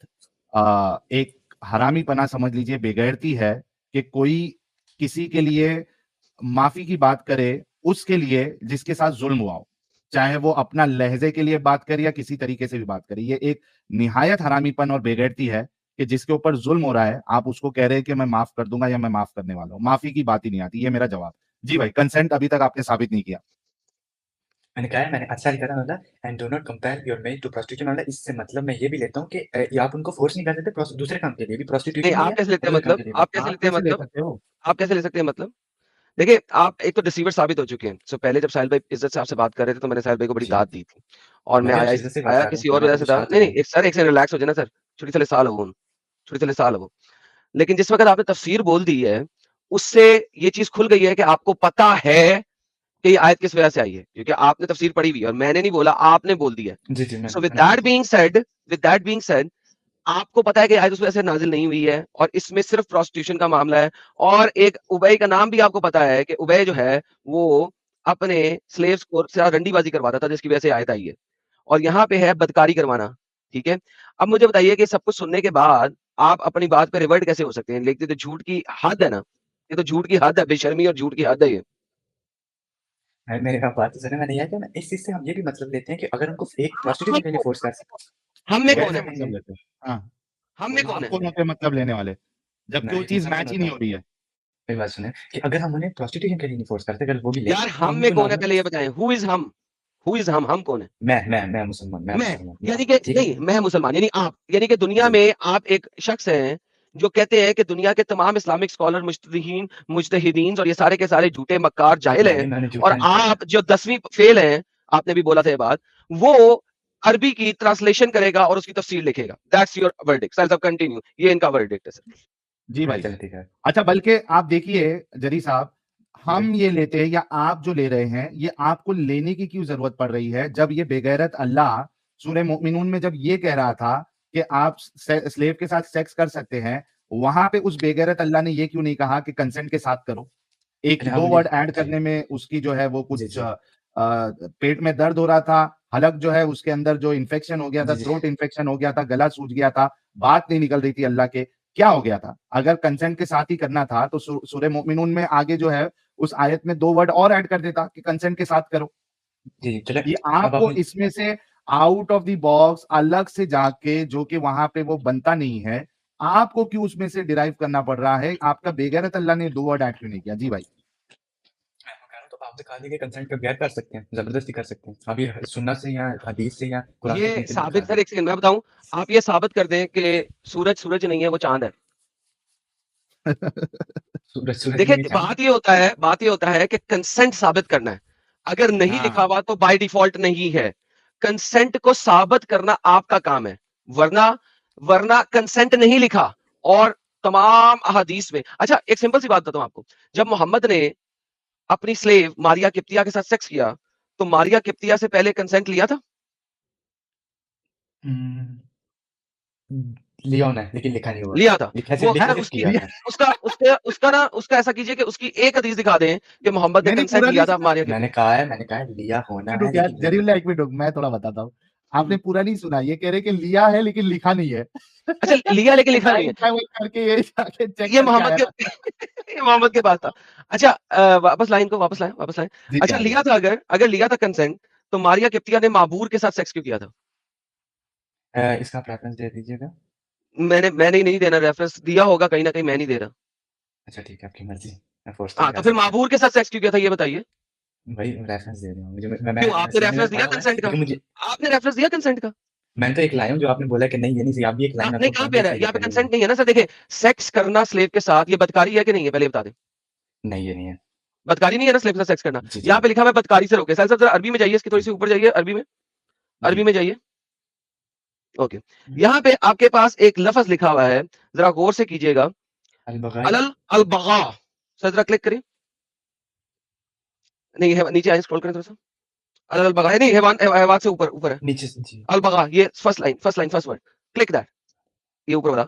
एक हरामीपना समझ लीजिए, बेगैरती है कि कोई किसी के लिए माफी की बात करे उसके लिए जिसके साथ जुल्म हुआ हो, चाहे वो अपना लहजे के लिए बात करे या किसी तरीके से भी बात करे। ये एक निहायत हरामीपन और बेगैरती है कि जिसके ऊपर जुल्म हो रहा है आप उसको कह रहे हैं कि मैं माफ कर दूंगा या मैं माफ करने वाला हूं। माफी की बात ही नहीं आती। ये मेरा जवाब। जी भाई, कंसेंट अभी तक आपने साबित नहीं किया। मैंने कहा है, मैंने अच्छा लिखा था मतलब and do not compare your male to prostitution, मतलब इससे मतलब मैं ये भी लेता हूँ कि ये आप उनको फोर्स नहीं कर सकते दूसरे काम के लिए भी, नहीं, प्रोस्टिट्यूशन भी आप है कैसे लेते और हैं दूसरे काम मतलब? के लिए भी। आप कैसे आप लेते हैं कैसे ले मतलब? सकते हो? आप कैसे ले सकते हैं मतलब? देखिए, आप एक तो डिसीवर साबित हो चुके हैं। सो पहले जब साहिल भाई इज़्ज़त से आपसे बात कर रहे थे, तो मैंने साहिल भाई को बड़ी जी, दाद दी थी और मैं मैं भी आया आपसे इज्जत से बात आया कर रहा हूँ, किसी और मैंने वजह आपको से कुछ था। कहा तो नहीं, नहीं, नहीं। एक सर, एक सेकंड रिलैक्स हो जाए ना सर। छोटी सी साल हो, छोटी सी साल हो। लेकिन जिस वक़्त आपने तफसीर बोल दी है, उससे ये चीज़ खुल गई है कि आपको पता है कि ये आयत किस वजह से आई है, क्योंकि आपने तफसीर पढ़ी हुई है और मैंने नहीं बोला, आपने बोल दी है। जी, जी, सो मैंने पढ़ी थी। विद दैट बीइंग सेड आपको पता है कि आयत उस वजह से नाज़िल नहीं हुई है और इसमें सिर्फ प्रोस्टिट्यूशन का मामला है और एक उबय का नाम भी आपको पता है कि उबय जो है, वो अपने स्लेव्स को से रंडीबाज़ी करवाता था, जिसकी वजह से आयत आई है और यहाँ पे है बदकारी करवाना, ठीक है? अब मुझे बताइए कि सब कुछ सुनने के बाद आप अपनी बात पे रिवर्ट कैसे हो सकते हैं? लेकिन तो झूठ की हद है ना, ये तो झूठ की हद है, बेशर्मी और झूठ की हद है ये। मेरी आप बात तो सुने, मैंने यह किया, इस चीज़ से हम ये भी मतलब लेते हैं कि अगर उनको एक हम प्रोस्टिट्यूशन के लिए फोर्स कर हम में कौन कैसे है? वैसे मतलब लेते हैं? हाँ, हम में मेरी कौन आप बात है? कौन सुनिए, होते हैं मतलब लेने वाले, जबकि मैं वो एक चीज इंसान मैच सुना ही नहीं था, हो रही है। मेरी बात सुनिए कि अगर हम उन्हें प्रोस्टिट्यूशन के लिए नहीं फोर्स करते, अगर वो भी ले यार तो हम हम में उनको कौन है नॉर्मल पहले ये बताएँ? हू इज़ हम? हू इज़ हम कौन है? मैं मुसलमान, मैं मैं, मुसलमान, यानी कि ठीक है? नहीं, मैं मुसलमान यानी आप, यानी कि दुनिया जी, में आप एक शख्स हैं, जो कहते हैं कि दुनिया के तमाम इस्लामिक स्कॉलर, मुज्तहिदीन मुज्तहिदीन और ये सारे के सारे झूठे मक्कार जाहिल हैं मैंने और झूठा नहीं कहा है। आप जो 10वीं फेल हैं, आपने भी बोला था ये बात, वो अरबी की ट्रांसलेशन करेगा और उसकी तफसीर लिखेगा। That's your verdict. Sir, continue. ये इनका वर्डिक्ट है सर। जी भाई। चलो ठीक है। अच्छा, बल्कि आप देखिए जरी साहब, जी, हम ये लेते हैं या आप जो ले रहे हैं, ये आपको लेने की क्यों जरूरत पड़ रही है, जब ये बेगैरत अल्लाह सूरह मोमिनून में जब ये कह रहा था कि आप स्लेव के साथ सेक्स कर सकते हैं, वहां पे उस बेगैरत अल्लाह ने ये क्यों नहीं कहा कि कंसेंट के साथ करो? एक पहले दो हमने वर्ड ऐड जी, करने में उसकी जो है वो जी, कुछ जी, पेट में दर्द हो रहा था, हलक जो है उसके अंदर जो इन्फेक्शन हो गया था, जी, जी। थ्रोट इन्फेक्शन हो गया था, गला सूज गया था, बात नहीं निकल रही थी अल्लाह के, क्या हो गया था? अगर कंसेंट के साथ ही करना था तो सूरह मोमिनून में आगे जो है उस आयत में 2 वर्ड और ऐड कर देता कि कंसेंट के साथ करो। जी, चले ये अब आपको आपने इसमें से आउट ऑफ द बॉक्स अलग से जाके, जो कि वहां पे वो बनता नहीं है, आपको क्यों उसमें से डिराइव करना पड़ रहा है? आपका बेगैरत अल्लाह ने 2 वर्ड ऐड क्यों नहीं किया? जी भाई। मैं आपको कह रहा हूँ, तो आप तो खाली के कंसेंट का गैर कर सकते हैं, जबरदस्ती कर सकते हैं। अभी सुन्नत से या हदीस से या कुरान से ये कहीं से भी दिखा साबित दें। सर, एक सेकंड मैं बताऊं, आप ये साबित कर दें कि सूरज सूरज नहीं है, वो चांद है। सूरज देखिए, नहीं है, चाँद है। बात ये होता है कि कंसेंट साबित करना है। अगर नहीं लिखा हाँ, हुआ तो बाय डिफॉल्ट नहीं है। कंसेंट को साबित करना आपका काम है। वरना वरना कंसेंट नहीं लिखा और तमाम अहादीस में। अच्छा, एक सिंपल सी बात बताता हूं आपको। जब मोहम्मद ने अपनी स्लेव मारिया किप्तिया के साथ सेक्स किया, तो मारिया किप्तिया से पहले कंसेंट लिया था? हुँ, लिया होना है, लेकिन लिखा नहीं हुआ। लिया था लिखा वो लिखा है सिर्फ उसकी किया था। उसका ऐसा कीजिए कि उसकी एक हदीस दिखा दें कि मोहम्मद ने नहीं, नहीं, कंसेंट पूरा लिया नहीं था सुना। मारिया के लिए। मैंने कहा लिया होना है, रुक यार, लेकिन जरीब एक मिनट रुक, मैं थोड़ा बताता हूँ। आपने पूरा नहीं सुना, ये कह रहे कि लिया है लेकिन लिखा नहीं है। अच्छा लिया लेकिन लिखा नहीं है, करके ये जाके चेक ये करके मोहम्मद आया के था। ये मोहम्मद के पास था। अच्छा वापस लाइन को वापस लाएं। जी, अच्छा आ गया। लिया था, अगर लिया था कंसेंट, तो मारिया किप्तिया ने माबूर के साथ सेक्स क्यों किया था? इसका प्रेफरेंस दे दीजिएगा। मैंने ही नहीं देना, रेफरेंस दिया होगा कहीं ना कहीं, मैं नहीं दे रहा। अच्छा ठीक है, आपकी मर्जी, मैं फोर्स तो हाँ नहीं तो कर फिर सकता। माबूर के साथ सेक्स क्यों किया था ये बताइए? भाई रेफरेंस दे रहा हूँ मुझे, क्यों मैं आपने सुनने में रेफरेंस दिया पढ़ा हुआ है, कंसेंट का? लेकिन मुझे आपने रेफरेंस दिया कंसेंट का? मैंने तो एक लाइन जो आपने बोला कि नहीं ये नहीं सही, आप भी एक लाइन नहीं आपको कहाँ पढ़ पे दी है सही यहाँ पे पहले कंसेंट नहीं है ना सर। देखिए सेक्स करना स्लेव के साथ ये बदकारी है कि नहीं है, पहले बता दें। नहीं ये नहीं है। बदकारी नहीं है ना स्लेव के साथ सेक्स करना। जी जी यहाँ पे लिखा हुआ है बदकारी से रोके। साहब जरा अरबी में जाइए, इसकी थोड़ी सी ऊपर जाइए, अरबी जी। में जाइए। ओके, यहाँ पे आपके पास एक लफ्ज लिखा हुआ है, जरा गौर से कीजिएगा। अल-बगाई। अलल अल बगा। सर जरा क्लिक करिए। नहीं है, नीचे आए, स्क्रॉल करें थोड़ा सा। अलल बगा है, नहीं हैवान से ऊपर ऊपर है। नीचे से जी। अल बगा, ये first line first word, click that. ये ऊपर वाला,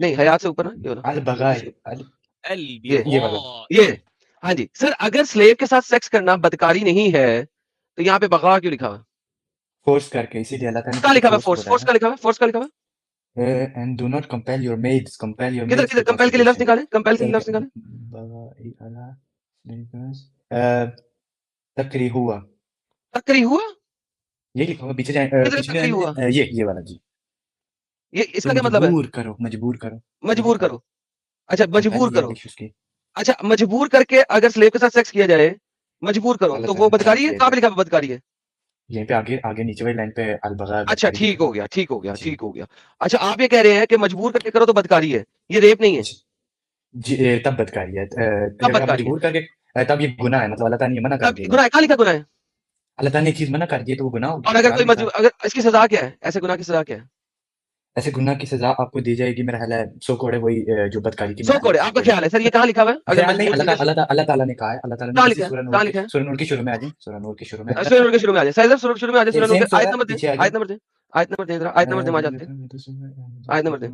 नहीं हयात से ऊपर ना, ये वाला, अल-बगाई इसके ये वाला। ये हाँ जी सर। अगर स्लेव के साथ सेक्स करना बदकारी नहीं है तो यहाँ पे बगा क्यों लिखा हुआ है? फोर्स करके, इसीलिए अल्लाह ताला ने कहाँ किसी लिखा हुआ फोर्स को फोर्स बताया का लिखा हुआ फोर्स का लिखा हुआ and do not compel your maids, compel your किधर मेड्स किधर टू कंपेल के लिए लफ्ज प्रॉस्टिट्यूशन। निकाले, कंपेल के लिए लफ्ज निकाले। बगाई अला तकरी हुआ, तकरी हुआ, ये लिखा हुआ पीछे किधर पिछले तकरी लाइन हुआ, में ये वाला जी। ये तो इसका क्या मतलब है? मजबूर करो ये मजबूर लिखा है। करो, अच्छा मजबूर कंपेल ये करो। इंग्लिश उसकी। अच्छा मजबूर करके अगर स्लेव के साथ सेक्स किया जाए, मजबूर करो, अल्लाह तो ताला वो ने हराम बदकारी है? किया कहाँ है। पे लिखा हुआ बदकारी है? यहीं पे आगे आगे नीचे वाली लाइन पे अल-बगा अच्छा बदकारी ठीक लिखा हो है। गया, ठीक हो गया, जी ठीक हो गया। अच्छा आप ये कह रहे हैं कि मजबूर करके करो तो बदकारी है, ये रेप नहीं है? जी जी, तब बदकारी है तब अगर आप बदकारी है, मजबूर करके तब ये गुनाह है, मतलब अल्लाह ताला ने ये मना कर तब दिया। गुनाह है, कहाँ लिखा गुनाह है? अल्लाह ताला ने एक चीज मना कर दी है तो वो गुनाह हो और गया, अगर कुरान कोई में लिखा है। अगर इसकी सजा क्या है, ऐसे गुनाह की सजा क्या है? ऐसे गुनाह की सजा आपको दी जाएगी, मेरा ख्याल है 100 कोड़े, वही जो बदकारी की 100 मिसाल कोड़े, 100 आपका कोड़े। ख्याल है सर? ये कहाँ लिखा हुआ है? अगर ख्याल नहीं, मजबूर करके अल्लाह ताला ने कहा है, अल्लाह ताला ने कहाँ किसी लिखा है, सूरह कहाँ लिखा है? सूरह नूर के शुरू में आ जाए, सूरह नूर के शुरू में सूरह नूर के शुरू में आ जाए, साहिब साहब शुरू में आ जाए, सूरह नूर सेम के आयत सूरह नंबर दे, पीछे आ जाए। आयत नंबर दे, आयत नंबर दे, जरा आयत नंबर दे, वहां जाते हैं, आयत नंबर दे।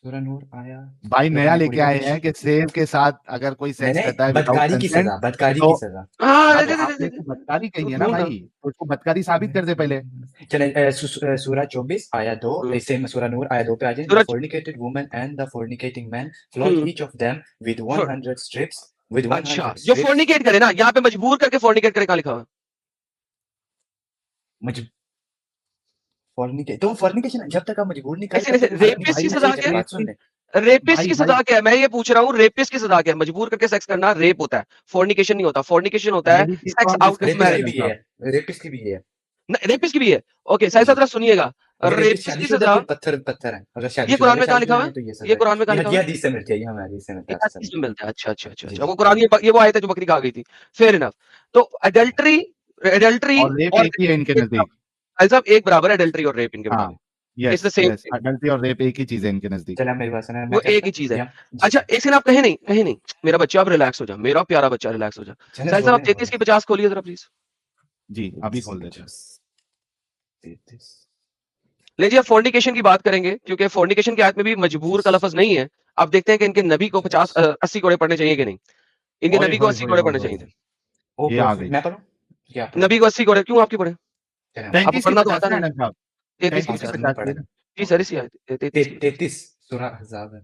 सूरह नूर आया भाई नया रुकना लेके पड़ेगा आए कुछ। हैं कि सेव के साथ अगर कोई नहीं सेक्स नहीं, करता है विदाउट कंसेंट बदकारी तो की सजा। हाँ हाँ, दे तो दे दे आपने दे इसको दे, बदकारी कही है ना बोल ना। भाई, तो उसको बदकारी साबित कर दे पहले। चले सूरह 24 आया 2, सेम सूरह नूर आया 2 पे आ जाए। द सूरज fornicated woman and the fornicating man flog hmm, each of them with फो- 100 strips with अच्छा 100 जो strips। फोर्निकेट करे ना, यहाँ पे मजबूर करके फोर्निकेट करे, कहाँ लिखा हुआ है? मज fornicate तो fornication जब तक आप मजबूर नहीं कर ऐसे तब ऐसे तक गुनाह नहीं है। रेपिस्ट की भाई सजा मेरी क्या बात सुन ले। है? रेपिस्ट की भाई सजा क्या है? मैं ये पूछ रहा हूँ, रेपिस्ट की सजा क्या है? मजबूर करके सेक्स करना रेप होता है, फोर्निकेशन नहीं होता। फोर्निकेशन होता है यही चीज तो सेक्स हम आउट ऑफ डिस्कस कर रेपिस्ट रहे की हैं मैरिज। भी डॉक्टर ये साहब। है, रेपिस्ट की भी ये है रेपिस्ट की भी है। ओके साहिब जी। साहब जरा सुनिएगा, अगर रेपिस्ट रेपिस्ट की शादीशुदा सजा फिर पत्थर है, अगर ये शादीशुदा कुरान अगर में कहाँ लिखा शादीशुदा हुआ नहीं है? है तो ये ये सजा है। कुरान में कहाँ लिखा ये हुआ है? हदीस से मिलती है, ये हमें हदीस से मिलता ये है आपसे हदीस समझ। में मिलता है। अच्छा अच्छा अच्छा जी अच्छा, जी वो कुरान ये वो आयत है जो बकरी खा गई थी। Fair enough. तो एडल्ट्री एडल्ट्री और रेप और एक ही है इनके नजदीक। भाई साहब एक बराबर है एडल्ट्री और रेप इनके हाँ, मुताबिक। It's yes the same, yes, adultery और रेप एक ही चीज है इनके नजदीक। चले आप मेरी बात सुने, मैं वो क्या एक था ही चीज है। या जी अच्छा जी एक सेकंड, आप कहे नहीं मेरा बच्चा, आप रिलैक्स हो जा, मेरा प्यारा बच्चा रिलैक्स हो जा। चले साहिब साहब आप बोले 33 की 50 खोलिए जरा प्लीज। जी, अभी खोल देते हैं। 33 लीजिए अब फोर्निकेशन की बात करेंगे, क्योंकि फोर्निकेशन की आयत में भी मजबूर का लफ्ज नहीं है। अब देखते हैं कि इनके नबी को 80 कोड़े पढ़ने चाहिए कि नहीं। इनके ओए नबी को होए 80 होए कोड़े होए पढ़ने होए, चाहिए थे। ओ ये आ गई। मैं पढ़ूं क्या पढ़ूं? नबी को 80 कोड़े क्यों आपकी पढ़े? चले आपको 33 की पढ़ना तो 50 आता ना नहीं। मैडम साहब, 33 की 33 की 50। 50 पढ़े की ना। जी सर इसी आयत 33 की 50। 33 सूरह अहज़ाब है।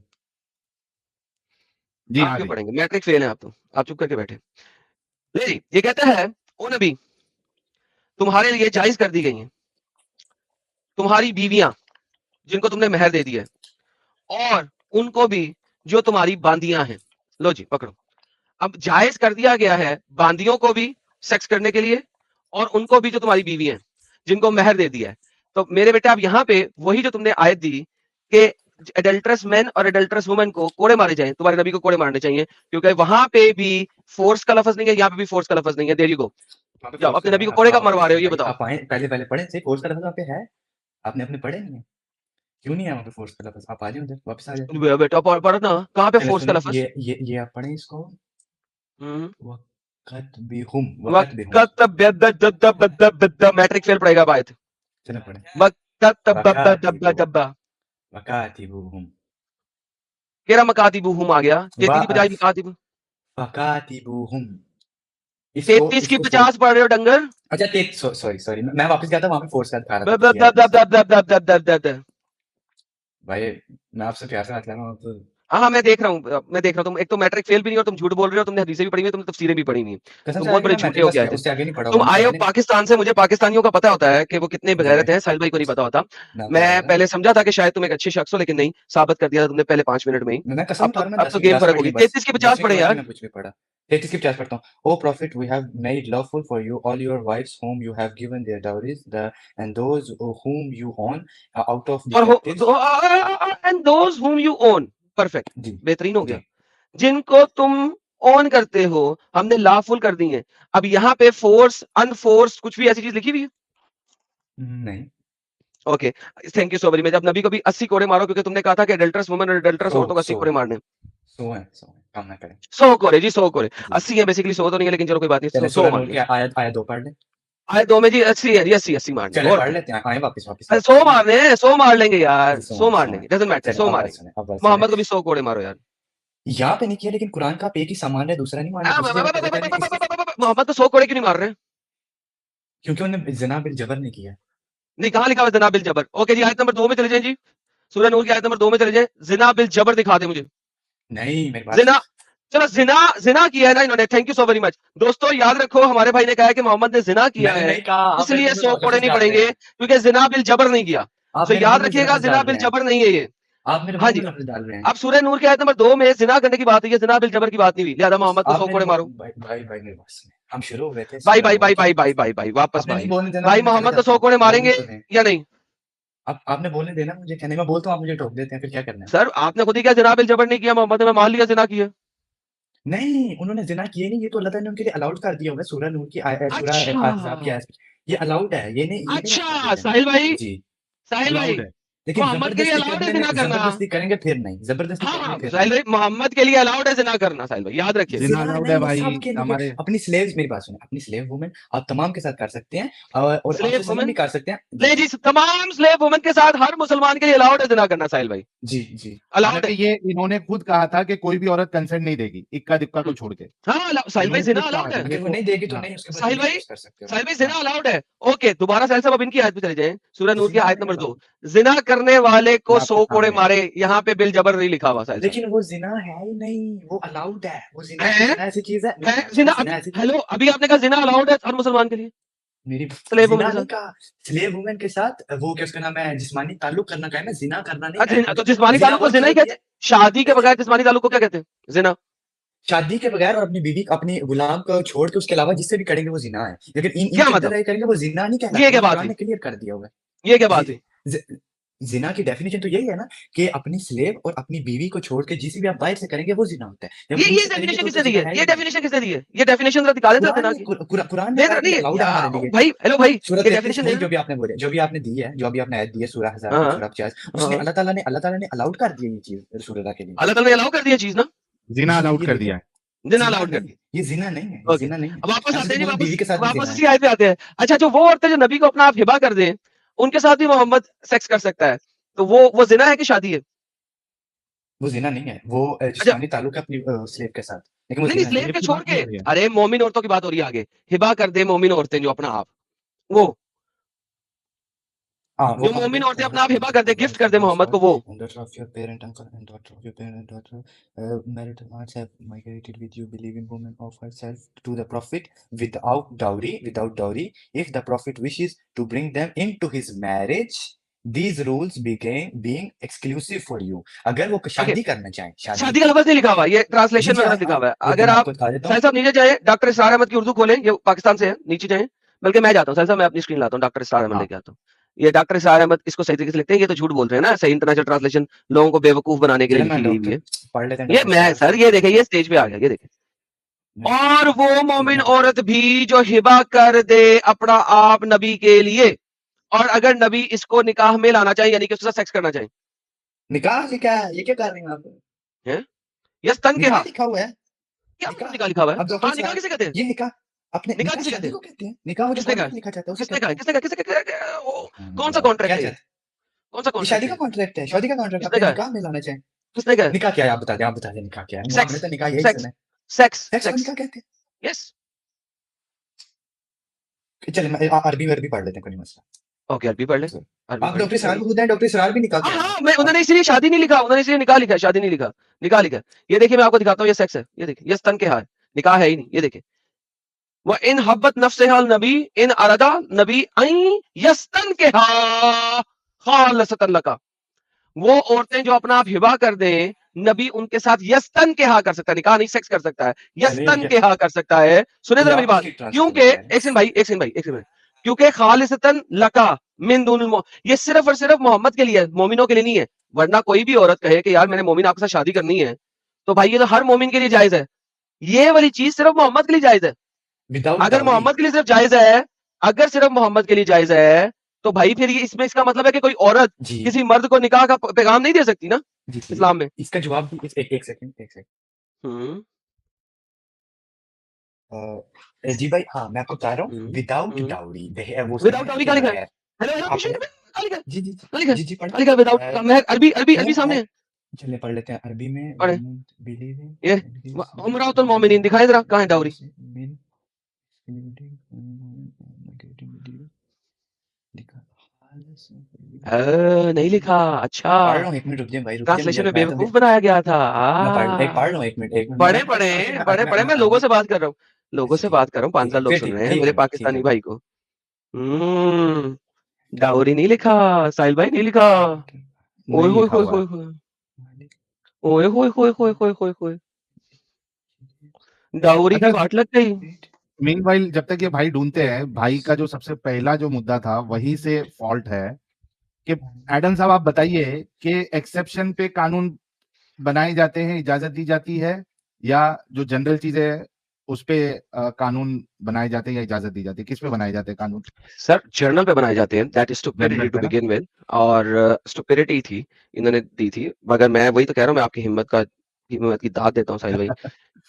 जी, आप आ क्यों गई। पढ़ेंगे? मैट्रिक फेल है आप तो, आप चुप करके बैठे। ले जी, ये कहता है ओ नबी तुम्हारे लिए जायज कर दी गई हैं तुम्हारी बीवियां जिनको तुमने मेहर दे दिया है, और उनको भी जो तुम्हारी बांदियां हैं। लो जी पकड़ो, अब जायज कर दिया गया है बांदियों को भी सेक्स करने के लिए, और उनको भी जो तुम्हारी बीवी हैं जिनको मेहर दे दिया है। तो मेरे बेटे आप यहाँ पे वही जो तुमने आयत दी कि एडल्ट्रस मैन और एडल्ट्रस वुमेन को कोड़े मारे जाएं, तुम्हारे नबी को कोड़े मारने चाहिए, क्योंकि वहां पे भी फोर्स का लफज नहीं है, यहाँ पे भी फोर्स का लफज नहीं है। There you go. वहाँ पे जाओ फोर्स का अपने है, नबी को कोड़े कब मरवा रहे हो ये भाई बताओ। आप आए पहले पहले पढ़े से फोर्स का लफ्ज़ वहाँ पे है, आपने अपने पढ़े नहीं है, क्यों नहीं है वहाँ पे फोर्स का लफ्ज़? आप आ जाओ उधर, वापस आ जाए। बेटा पढ़ना, कहाँ पे चलो फोर्स का सुनिए, लफज? ये आप पढ़ें इसको। हम्म, मैट्रिक फेल पड़ेगा बात चलो पढ़े वकातिबुहुम केरा मकातिबुहुम आ गया 33 की बजाय मकातिबु वकातिबुहुम 33 की 50 पढ़ रहे हो डंगर अच्छा सॉरी मैं वापस गया था वहां पे फोर्स का दिखा रहा था भाई मैं आपसे प्यार से बात कर रहा हूँ तो हाँ मैं देख रहा हूँ तुम एक तो मैट्रिक फेल भी नहीं और तुम झूठ बोल रहे हो तुमने हदीसें भी पढ़ी हुई तुमने तफसीरें भी पढ़ी हुई हैं कसम तुम से बहुत बड़े मैं झूठे हो मैट्रिक गए बस थे उससे आगे नहीं पढ़ा तुम हुआ आए हो मैंने पाकिस्तान से मुझे पाकिस्तानियों का पता होता है कि वो कितने बेगैरत हैं साहिल भाई को नहीं पता होता मैं मैं पहले समझा था कि शायद तुम एक अच्छे शख्स हो लेकिन नहीं साबित कर दिया था तुमने पहले 5 मिनट में ही मैं कसम खा रहा हूँ अब तो गेम फर्क होगी 33 की 50 पढ़े यार मैं कुछ भी पढ़ा 33 की 50 पढ़ता हूँ O prophet we have made lawful for you all your wives whom you have given their dowries and those whom you own out of the और captives and those whom you own perfect जी बेहतरीन हो गया जी जिनको तुम on करते हो हमने लाफुल कर दी है अब यहाँ पे फोर्स अनफोर्स कुछ भी ऐसी चीज लिखी हुई है नहीं okay thank you so very much अब नबी को भी 80 कोड़े मारो क्योंकि तुमने कहा था कि एडल्टरस वुमन और एडल्टरस सो औरतों को 80 सो कोड़े मारने सो है काम ना करें 100 कोड़े जी 100 कोड़े जी 80 है बेसिकली 100 तो नहीं है लेकिन चलो कोई बात नहीं चले 100 सूरह मान नूर की लिया आयत 2 पढ़ ले आए दो में जी 80 है जी 80 मारने चले और पढ़ क्या लेते हैं आए वापस वापस अरे 100 मारने हैं 100 मार लेंगे यार जी 100 मार लेंगे डजंट मैटर चले 100 अब बात मारेंगे सुने अब बात सुने मोहम्मद को भी 100 कोड़े मारो यार यहाँ पे नहीं किया लेकिन कुरान का आप एक ही सामान है दूसरा नहीं मानना दूसरी जगह पे कहते हैं मोहम्मद को 100 कोड़े क्यों नहीं मार रहे क्योंकि उन्होंने जना बिल जबर नहीं किया नहीं कहाँ लिखा हुआ जिना बिल जबर ओके जी आयत नंबर 2 में चले जाएं जी सूरह नूर की आयत नंबर 2 में चले जाएं जिना बिल जबर दिखा दे मुझे नहीं मेरी बात जिना चलो जिना किया है ना इन्होंने thank you so very much दोस्तों याद रखो हमारे भाई ने कहा है कि मोहम्मद ने जिना किया मैंने है नहीं कहा आप इसलिए मेरे 100 मुंह में कोड़े नहीं लफ्ज़ डाल रहे पड़ेंगे हैं क्योंकि जिना बिल जबर नहीं किया आप तो मेरे याद मुंह में रखिएगा लफ्ज़ जिना डाल बिल रहे हैं जबर नहीं है ये आप मेरे हाँ मुंह में जी लफ्ज़ डाल रहे हैं अब सूरह नूर की आयत नंबर 2 में जिना करने की बात हुई है जिना बिल जबर की बात नहीं हुई लिहाजा मोहम्मद को आप 100 मेरे कोड़े मारो भाई भाई भाई मेरी बात सुने हम शुरू हो गए थे भाई सूरह भाई नूर भाई की भाई भाई भाई भाई वापस आपने नहीं भाई बोलने देना भाई तो मैं चला मोहम्मद को जाता 100 हूँ कोड़े बोलने मारेंगे तो दें या नहीं आप आपने बोलने देना मुझे कहने मैं बोलता हूँ आप मुझे टोक देते हैं फिर क्या करना है सर आपने खुद ही क्या जिना बिल जबर नहीं किया मोहम्मद ने मैं मान लिया जिना किया नहीं उन्होंने जिना किए नहीं ये तो अल्लाह ताला ने उनके लिए अलाउड कर दिया हुआ है सूरह नूर की सूरह अहज़ाब की अच्छा आयत ये अलाउड है ये नहीं आप कर अच्छा देते हैं साहिल भाई जी साहिल भाई अलाउड है लेकिन मोहम्मद के लिए जबरदस्ती अलाउड है करने जिना में करना जबरदस्ती करेंगे फिर नहीं जबरदस्ती हाँ करेंगे फिर साहिल नहीं भाई मोहम्मद के लिए अलाउड है जिना करना साहिल भाई याद रखिएगा जिना जिना अलाउड नहीं है वो भाई सबके लिए हमारे अपनी स्लेव्स मेरी बात सुने अपनी स्लेव वुमेन आप तमाम के साथ कर सकते हैं और आप स्लेव मुसलमान वुमेन भी कर सकते हैं नहीं जी तमाम स्लेव वुमेन के साथ हर मुसलमान के लिए अलाउड है जिना करना साहिल भाई जी जी अलाउड हालांकि है ये इन्होंने खुद कहा था कि कोई भी औरत कंसेंट नहीं देगी इक्का दुक्का को छोड़ के हाँ साहिल भाई इन्होंने जिना खुद कहा अलाउड था है अगर वो नहीं देगी तो हाँ, नहीं उसके बाद साहिल भाई डिस्कस कर सकते हो साहिल भाई हाँ जिना अलाउड है ओके दोबारा साहिल साहब अब इनकी आयत पे चले जाएं सूरह नूर की जिना आयत नहीं नंबर 2 अलाउड जिना करने वाले को मैं आपके 100 कोड़े सामने मारे यहाँ पे बिल जबर नहीं लिखा हुआ साहिल साहब लेकिन वो जिना है ही नहीं वो अलाउड है वो जिना है जिना ऐसी चीज है मेरी है बात जिना सुनो, जिना अभी ऐसी चीज हेलो अभी आपने कहा जिना अलाउड है हर मुसलमान के लिए मेरी स्लेव वुमेन जिना के नहीं साथ कहा स्लेव वुमेन के साथ वो क्या उसका नाम है जिस्मानी ताल्लुक करना कहा है ना जिना करना नहीं अच्छा है तो जिस्मानी जिना ताल्लुक वो को जिना ही चीज होती कहते है हैं शादी के बगैर जिस्मानी ताल्लुक को क्या कहते हैं जिना शादी के बगैर और अपनी बीवी अपनी गुलाम को छोड़ के उसके अलावा जिससे भी करेंगे वो जिना है लेकिन इन क्या इनके अंदर मतलब रह करेंगे वो जिना नहीं ये कहलाता क्या ये बात कुरान हुई ने क्लियर कर दिया हुआ है ये क्या बात हुई जि- जिना की डेफिनेशन तो यही है ना कि अपनी स्लेव और अपनी बीवी को छोड़ के जिसे भी आप बाहर से करेंगे वो जिना होता है जब ये इनसे करेंगे डेफिनेशन तो किसने दी जिना है है ही ये नहीं डेफिनेशन किसने दी है ये डेफिनेशन जरा दिखा देते कुरान ना ने की कुरान ने दे कहा नहीं कि अलाउड है हमारे लिए भाई हेलो भाई सूरह ये 33 डेफिनेशन नहीं दे जो भी आपने बोले जो भी आपने दी है जो भी आपने आयत दी है सूरह हज़ाब हाँ की हाँ सूरह 50 हाँ उसमें हाँ। अल्लाह ताला ने अलाउड कर दिया ये चीज सूरह के लिए अल्लाह ताला ने अलाउ कर दिया चीज ना जिना जी अलाउड ये कर लिखा दिया है है जिना जिना अलाउड कर नहीं दिया ये जिना नहीं है ये ओके जिना नहीं है अब वापस ऐसे आते तो हैं जी बोलो बीवी के साथ भी वापस जिना इसी है आयत पे आते हैं अच्छा जो वो औरतें जो नबी को अपना आप हिबा कर दें उनके साथ भी मोहम्मद सेक्स कर सकता है तो वो जिना है कि शादी है वो जिना नहीं है वो अच्छा जिस्मानी ताल्लुक है अपनी स्लेव के साथ लेकिन वो नहीं जिना नहीं स्लेव स्लेव के की छोड़ बात के नहीं हो रही है अरे मोमिन औरतों की बात हो रही है आगे हिबा कर दे मोमिन औरतें जो अपना आप वो हाँ वो जो कहाँ पे मोमिन औरतें अपना आप हिबा कर दे गिफ्ट कर दे मोहम्मद को वो and daughter of your parent uncle and daughter of your parent daughter marital arts have migrated with you believing woman of herself to the prophet without dowry if the prophet wishes to bring them into his marriage these rules began being exclusive for you अगर वो okay शादी करना चाहें शादी शादी का लफ्ज नहीं लिखा हुआ ये जी ट्रांसलेशन जी में गलत लिखा हुआ है रुक अगर मैं आप आपको दिखा देता साहिल हूँ साहब नीचे जाए डॉक्टर इस्रार अहमद की उर्दू खोलें ये पाकिस्तान से है नीचे जाए बल्कि मैं जाता हूँ साहिल साहब मैं अपनी स्क्रीन लाता हूँ डॉक्टर इस्रार अहमद हाँ लेके आता हूँ ये डॉक्टर इस्रार अहमद इसको सही तरीके से लिखते हैं ये तो झूठ बोल रहे हैं ना सही इंटरनेशनल ट्रांसलेशन लोगों को बेवकूफ बनाने के लिए चले मैं लिखी गई हुई है डॉक्टर पढ़ लेते हैं ये डॉक्टर मैं इस्रार सर ये देखे ये स्टेज पे आ गया ये देखे मैं और वो मोमिन मैं औरत भी जो हिबा कर दे अपना आप नबी के लिए और अगर नबी इसको निकाह में लाना चाहे यानी कि उसके साथ सेक्स करना चाहे निकाह लिखा है ये क्या कर रहे हैं आप हैं? यस तन के निकाह हाँ लिखा हुआ है क्या निकाह। निकाह लिखा हुआ है? अब डॉक्टर हाँ, निकाह साहब किसे कहते हैं? ये निकाह अपने निकाह निकाह किसे कहते शादी हैं? को कहते हैं। निकाह वो जो किसने कहा? कॉन्ट्रैक्ट लिखा जाता है उसे किसने कहते कहा? हैं। किसने कहा? किसने कहा? वो कौन सा क्या कॉन्ट्रैक्ट है ये? चाहते कौन सा ये कॉन्ट्रैक्ट शादी है का ये? कॉन्ट्रैक्ट है, शादी का कॉन्ट्रैक्ट किसने अपने कहा? निकाह में लाना चाहिए। किसने कहा? निकाह क्या है आप बता दें निकाह क्या है? हमने सेक्स, तो निकाह यही सेक्स, सुना है। सेक्स, सेक्स को सेक्स। निकाह कहते यस। हैं। चलिए अरबी वर्बी पढ़ लेते हैं, कोई नहीं मसला। ओके, अरबी पढ़ ले। अरबी आप पढ़ ले, डॉक्टर इसरार चलिए। को खुद हैं, डॉक्टर इसरार भी निकाह हाँ, कह रहे हैं। हाँ, मैं उन्होंने इसलिए शादी नहीं लिखा, उन्होंने इसलिए निकाह लिखा है, शादी नहीं लिखा, निकाह लिखा है। ये देखिए मैं आपको दिखाता हूँ, ये सेक्स है, ये देखिए, ये स्तन के है, निकाह है ही नहीं, ये देखिए। व इन हब्बत नफ्सहा नबी इन अरदा नबी आई यस्तन के खालसतन लका। वो औरतें जो अपना आप हिबा कर दें, नबी उनके साथ यस्तन के हा कर सकता है, निकाह नहीं सेक्स कर सकता है, यस्तन के हा कर सकता है। सुने ये जरा आप मेरी बात, किसकी ट्रांसलेशन क्योंकि में कह रहे हैं? एक सेकंड भाई, एक सेकंड भाई, एक सेकंड, क्योंकि खालिसतन लका मिन दूनिल ये सिर्फ और सिर्फ मोहम्मद के लिए है, मोमिनों के लिए नहीं है। वरना कोई भी औरत कहे कि यार मैंने मोमिन आपके साथ शादी करनी है, तो भाई ये तो हर मोमिन के लिए जायज है। ये वाली चीज सिर्फ मोहम्मद के लिए जायज है। विदाउट अगर डाउरी। मोहम्मद के लिए सिर्फ जायज है, अगर सिर्फ मोहम्मद के लिए जायज है, तो भाई फिर ये इसमें इसका मतलब है कि कोई औरत जी किसी मर्द को निकाह का पैगाम नहीं दे सकती ना जी जी। इस्लाम में। इसका जवाब भी एक सेकंड हम्म, जी भाई, हाँ मैं आपको बता रहा हूँ। हम्म, विदाउट हम्म। डाउरी वो उसमें विदाउट है डाउरी कि का लिखा है। बगैर। हेलो हेलो आपने क्वेश्चन का लिखा है, जी जी का लिखा है, जी जी का लिखा है विदाउट का। मैं अरबी अरबी अरबी सामने है, चलिए पढ़ लेते हैं अरबी में। पढ़े बिलीविंग ये उमरातुल मोमिनीन दिखाए जरा, कहाँ है डाउरी? नहीं लिखा, अच्छा। पढ़ रहा हूँ, 1 मिनट रुक जाइए भाई, रुक जाइए। ट्रांसलेशन में मैं तो बेवकूफ बनाया गया था। मैं पढ़ रहा हूँ, 1 मिनट पढ़े मैं पढ़े ट्रांसलेशन पढ़े पढ़े, मैं लोगों से बात कर रहा हूँ, लोगों से ठीक है बात कर रहा हूँ, 5 साल लोग फिर सुन ठीक रहे हैं ठीक मेरे है ठीक पाकिस्तानी है। भाई को। डाउरी नहीं लिखा, साहिल भाई नहीं लिखा। ओए नहीं होए लिखा होए हुआ है। होए होए, ओए होए होए होए होए होए होए, डाउरी की अच्छा, वाट लग गई। मीनवाइल जब तक ये भाई ढूंढते हैं, भाई का जो सबसे पहला जो मुद्दा था वहीं से फॉल्ट है कि एडम साहब आप बताइए कि एक्सेप्शन पे कानून बनाए जाते हैं, इजाजत दी जाती है, या जो जनरल चीजें है उस पे कानून बनाए जाते हैं या इजाजत दी जाती है? किस पे बनाए जाते हैं कानून? सर जर्नल पे बनाए जाते हैं, that is general stupidity to पे ना? बिगिन विद, और स्टुपिडिटी थी, इन्होंने दी थी। मगर मैं वही तो कह रहा हूँ, मैं आपकी हिम्मत की दाद देता हूँ साहिल भाई,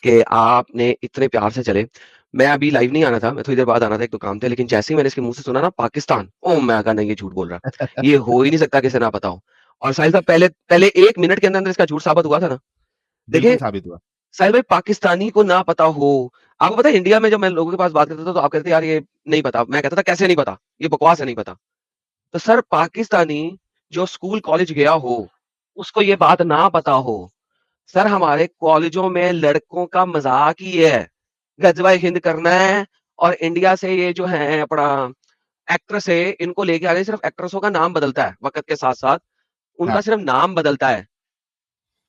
कि आपने इतने प्यार से चले। मैं अभी लाइव नहीं आना था, मैं थोड़ी देर बाद आना था, एक तो काम थे, लेकिन जैसे ही मैंने इसके मुंह से सुना ना पाकिस्तान, ओ मैं कहा नहीं ये झूठ बोल रहा, ये हो ही नहीं सकता किसी ना पता हो। और साहिल साहब पहले पहले 1 मिनट के अंदर इसका झूठ साबित हुआ था ना। बिल्कुल देखिए साबित हुआ। साहिल भाई, पाकिस्तानी को ना पता हो, आपको पता है इंडिया में जब मैं लोगों के पास बात करता था तो आप कहते यार ये नहीं पता, मैं कहता था कैसे नहीं पता, ये बकवास है नहीं पता। तो सर पाकिस्तानी जो स्कूल कॉलेज गया हो, उसको ये बात ना पता हो। सर हमारे कॉलेजों में लड़कों का मजाक ही है, गजवा हिंद करना है, और इंडिया से ये जो है अपना एक्ट्रेस है, इनको लेके आ रहे हैं, सिर्फ एक्ट्रेसों का नाम बदलता है वक्त के साथ साथ, उनका हाँ, सिर्फ नाम बदलता है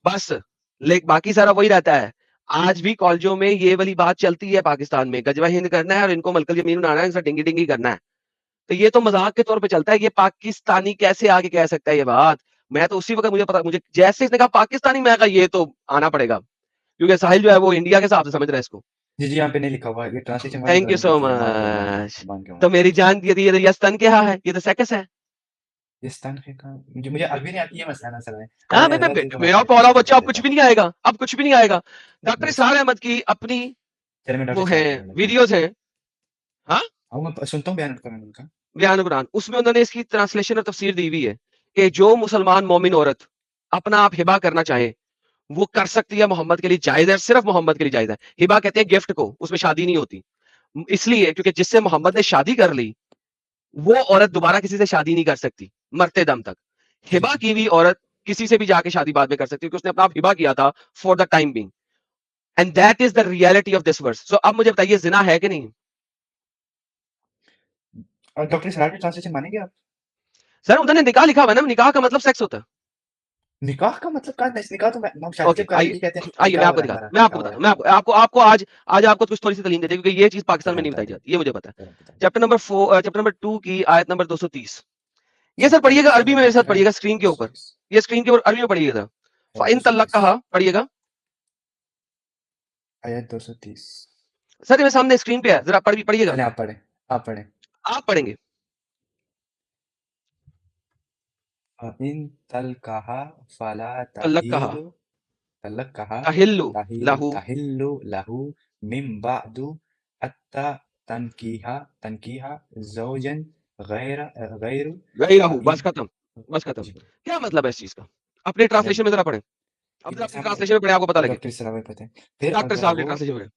बस, लेकिन बाकी सारा वही रहता है। आज भी कॉलेजों में ये वाली बात चलती है पाकिस्तान में, गजवा हिंद करना है और इनको मलकल जमीन बनाना है, इनसे डिंगी डिंगी करना है। तो ये तो मजाक के तौर पे चलता है, ये पाकिस्तानी कैसे आगे कह सकता है ये बात? मैं तो उसी वक्त मुझे पता, मुझे जैसे इसने कहा पाकिस्तानी, मैं कहा ये तो आना पड़ेगा, क्योंकि साहिल जो है वो इंडिया के हिसाब से समझ रहा है इसको। जी जी, यहाँ पे नहीं लिखा हुआ है, ये ट्रांसलेशन वाली थैंक यू गलती सो थी, मच। मान के तो मेरी जान, ये तो यस्तन के हाँ है, ये तो सेकस है। ये तनखे का मुझे अरबी नहीं आती, ये मसला ना सर है। हाँ मेरा पौला बच्चा, अब कुछ भी नहीं आएगा, अब कुछ भी नहीं आएगा। डॉक्टर इसरार अहमद की अपनी चलिए मैं वो डॉक्टर है इसरार पढ़ लेता हूँ। वीडियोस हैं, हाँ, हाँ मैं सुनता हूँ बयान करें उनका। बयान कुरान, उसमें उन्होंने इसकी ट्रांसलेशन और तफसीर दी हुई है कि जो मुसलमान मोमिन औरत अपना आप हिबा करना चाहे वो कर सकती है, मोहम्मद के लिए जायज है, सिर्फ मोहम्मद के लिए जायज है। हिबा कहते हैं गिफ्ट को, उसमें शादी नहीं होती, इसलिए क्योंकि जिससे मोहम्मद ने शादी कर ली, वो औरत दोबारा किसी से शादी नहीं कर सकती मरते दम तक। हिबा की हुई औरत किसी से भी जाके शादी बाद में कर सकती है, क्योंकि उसने अपना आप हिबा किया था for the time being, and that is the reality of this verse. So अब मुझे बताइए जिना है कि नहीं? और डॉक्टर इसरार की ट्रांसलेशन मानेंगे आप? सर उन्होंने निकाह लिखा हुआ है ना, निकाह का मतलब सेक्स होता है। निकाह का मतलब क्या है? निकाह तो हम शादी ओके जब करेंगे आइए, कहते हैं आइए मैं निकाह हो आपको रहा है दिखाता हमारा, हूं, मैं आपको निकाह हो बताता हूं, रहा मैं आपको आपको आज आपको कुछ थोड़ी सी तालीम देते हैं, क्योंकि ये चीज पाकिस्तान में है। नहीं बताई जाती, ये मुझे पता है। बताइए। चैप्टर नंबर 4, चैप्टर नंबर 2 की आयत नंबर 230। ये सर पढ़िएगा अरबी में मेरे साथ, पढ़िएगा स्क्रीन के ऊपर, ये स्क्रीन के ऊपर अरबी में पढ़िएगा। फाइन तल्लक कहा, पढ़िएगा आयत 230। सर, ये सामने स्क्रीन पे है, जरा पढ़िएगा। चलिए आप पढ़ें, आप पढ़ें। आप पढ़ेंगे। इन तल कहा फला तल्लक कहा, तहीलु अलग कहा तहिल्लु लहू तहिल्लु लहू मिन बादु अत्ता तनकीहा ज़ौजन गैरु गैरहू। बस खत्म, बस खत्म। जी क्या मतलब है इस चीज का? अपने ट्रांसलेशन में जरा पढ़े। अब ये जरा अपनी सामने ट्रांसलेशन में पढ़े, आपको पता लगे। डॉक्टर सरावत पता है फिर डॉक्टर अगर साहब की वो ट्रांसलेशन में।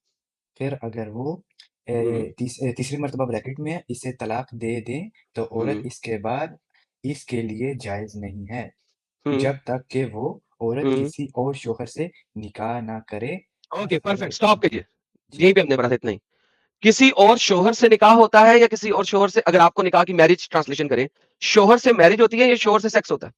फिर अगर वो तीसरी मर्तबा ब्रैकेट में इसे तलाक दे दे तो औरत हम्म इसके बाद इसके लिए जायज नहीं है हम्म जब तक कि वो औरत हम्म किसी और शोहर से निकाह ना करे ओके परफेक्ट, अगर स्टॉप करिए। जी यहीं पे हमने पढ़ा था, इतना ही। किसी और शोहर से निकाह होता है या किसी और शोहर से, अगर आपको निकाह की मैरिज ट्रांसलेशन करें, शोहर से मैरिज होती है या शोहर से सेक्स होता है?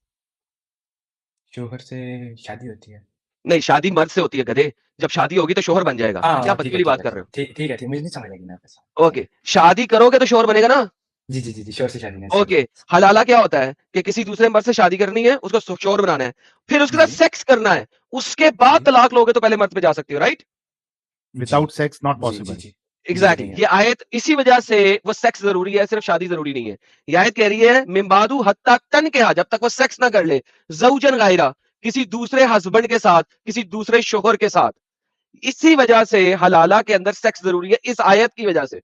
शोहर से शादी होती है नहीं, शादी मर्द से होती है गधे। जब शादी होगी तो शोहर बन जाएगा। क्या हाँ बकरी वाली बात कर रहे ठीक है मुझे नहीं समझ लगी ना हो? ओके, शादी करोगे तो शोहर बनेगा ना। जी शोहर से शादी नहीं ओके, हलाला क्या होता है कि किसी दूसरे मर्द से शादी करनी है, उसको शोहर बनाना है, फिर उसके साथ जी सेक्स करना है, उसके बाद जी तलाक लोगे तो पहले मर्द पे जा सकते हो, राइट? विदाउट सेक्स नॉट जी पॉसिबल। जी एग्जैक्टली नहीं है ये आयत इसी वजह से, वो सेक्स जरूरी है, सिर्फ शादी जरूरी नहीं है। ये आयत कह रही है मिम्बादू हत्ता तन के, जब तक वो सेक्स ना कर ले, जौजन गायरा, किसी दूसरे हस्बैंड के साथ, किसी दूसरे शोहर के साथ। इसी वजह से हलाला के अंदर सेक्स जरूरी है, इस आयत की वजह से।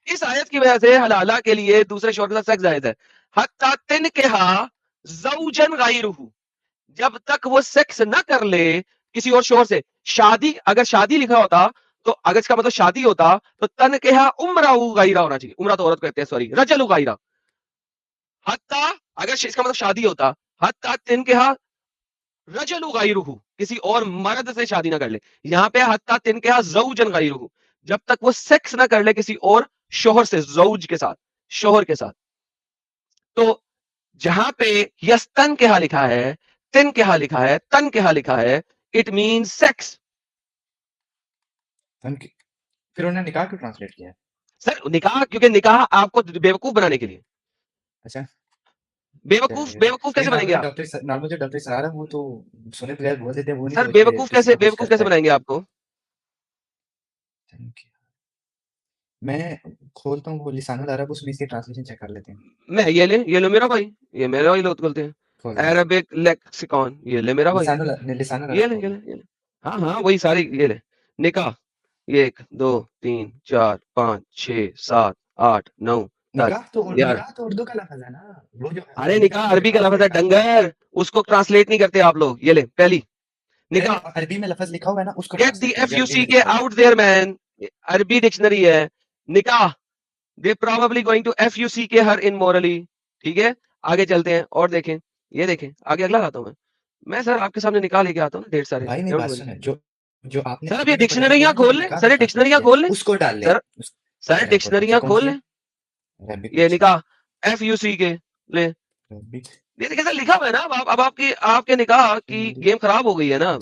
इस आयत की वजह से हलाला के लिए दूसरे शोहर के साथ सेक्स जायज है। हत्ता तिन के जौजन गायरुहु, जब तक वो सेक्स ना कर ले किसी और शोहर से। शादी, अगर शादी लिखा होता तो अगर इसका मतलब शादी होता तो तन के उम्रा गायरा होना चाहिए। उम्रा तो औरत कहते हैं, सॉरी, रजल गायरा। हत्ता, अगर इसका मतलब शादी होता, हत्ता तिन के रजल गायरुहु, किसी और मर्द से शादी ना कर ले। यहाँ पे हत्ता तिन के जौजन गायरुहु, जब तक वो सेक्स ना कर ले किसी और शोहर से, जौज के साथ, शोहर के साथ। तो जहां पे यस्तन के लिखा है, तिन के लिखा है, तन के लिखा है, इट मीन सेक्स। फिर उन्होंने निकाह क्यों ट्रांसलेट किया है सर निकाह, क्योंकि निकाह आपको बेवकूफ बनाने के लिए। अच्छा बेवकूफ, बेवकूफ कैसे बनेंगे आप? नॉर्मल जो डॉक्टर सरारा वो तो सुने बगैर बोल देते हैं वो नहीं सर सोचते बेवकूफ किसी कैसे, को कुछ बेवकूफ करता कैसे है बनाएंगे आपको? मैं खोलता हूँ वो लिसानुल अरब उसमें इसकी ट्रांसलेशन चेक कर लेते हैं मैं ये लो मेरा भाई, ये मेरा भाई लोग बोलते हैं, खोल रहा हूँ अरबिक लेक्सिकॉन, ये ले मेरा भाई, लिसानुल ये अरब ले खोल ये रहा ले ये ले। हाँ हाँ वही सारी, ये ले। निकाह, 1 2 3 4 5 6 7 8 9 10 11। निकाह तो उर्दू का लफ्ज है ना वो जो अरे अरबी का निकाह लफ्ज अरबी लिखा का उसको लफ्ज है निकाह डंगर, उसको ट्रांसलेट नहीं करते आप लोग। ये ले पहली, अरे निकाह। अरबी में लफ्ज लिखा हुआ है ना उसको गेट दी ट्रांसलेट करो जो अरबी FUC में के लिखा हुआ है आउट देयर मैन, अरबी डिक्शनरी है। निकाह, they probably going to FUC के हर इनमोरली। ठीक है, आगे चलते हैं और देखें। ये देखें, आगे अगला लाता हूं मैं सर आपके सामने निकाह लेके आता हूँ ढेर सारे, भाई नहीं डोंट बात वरी। सुने जो जो आपने सर अब ये अरबी में पढ़ा है वो डिक्शनरियां ना जो खोल ले, निकाह सर में ये ट्रांसलेट डिक्शनरियां किया है खोल ले, उसको डाल ले सर सर चलो खोल डिक्शनरियां कौन खोल सी ले। है अरबी ये कौन सी निकाह FUC के ले, अरबी ये देखिए सर लिखा हुआ है ना। अब आपकी आपके निकाह की गेम खराब हो गई है ना।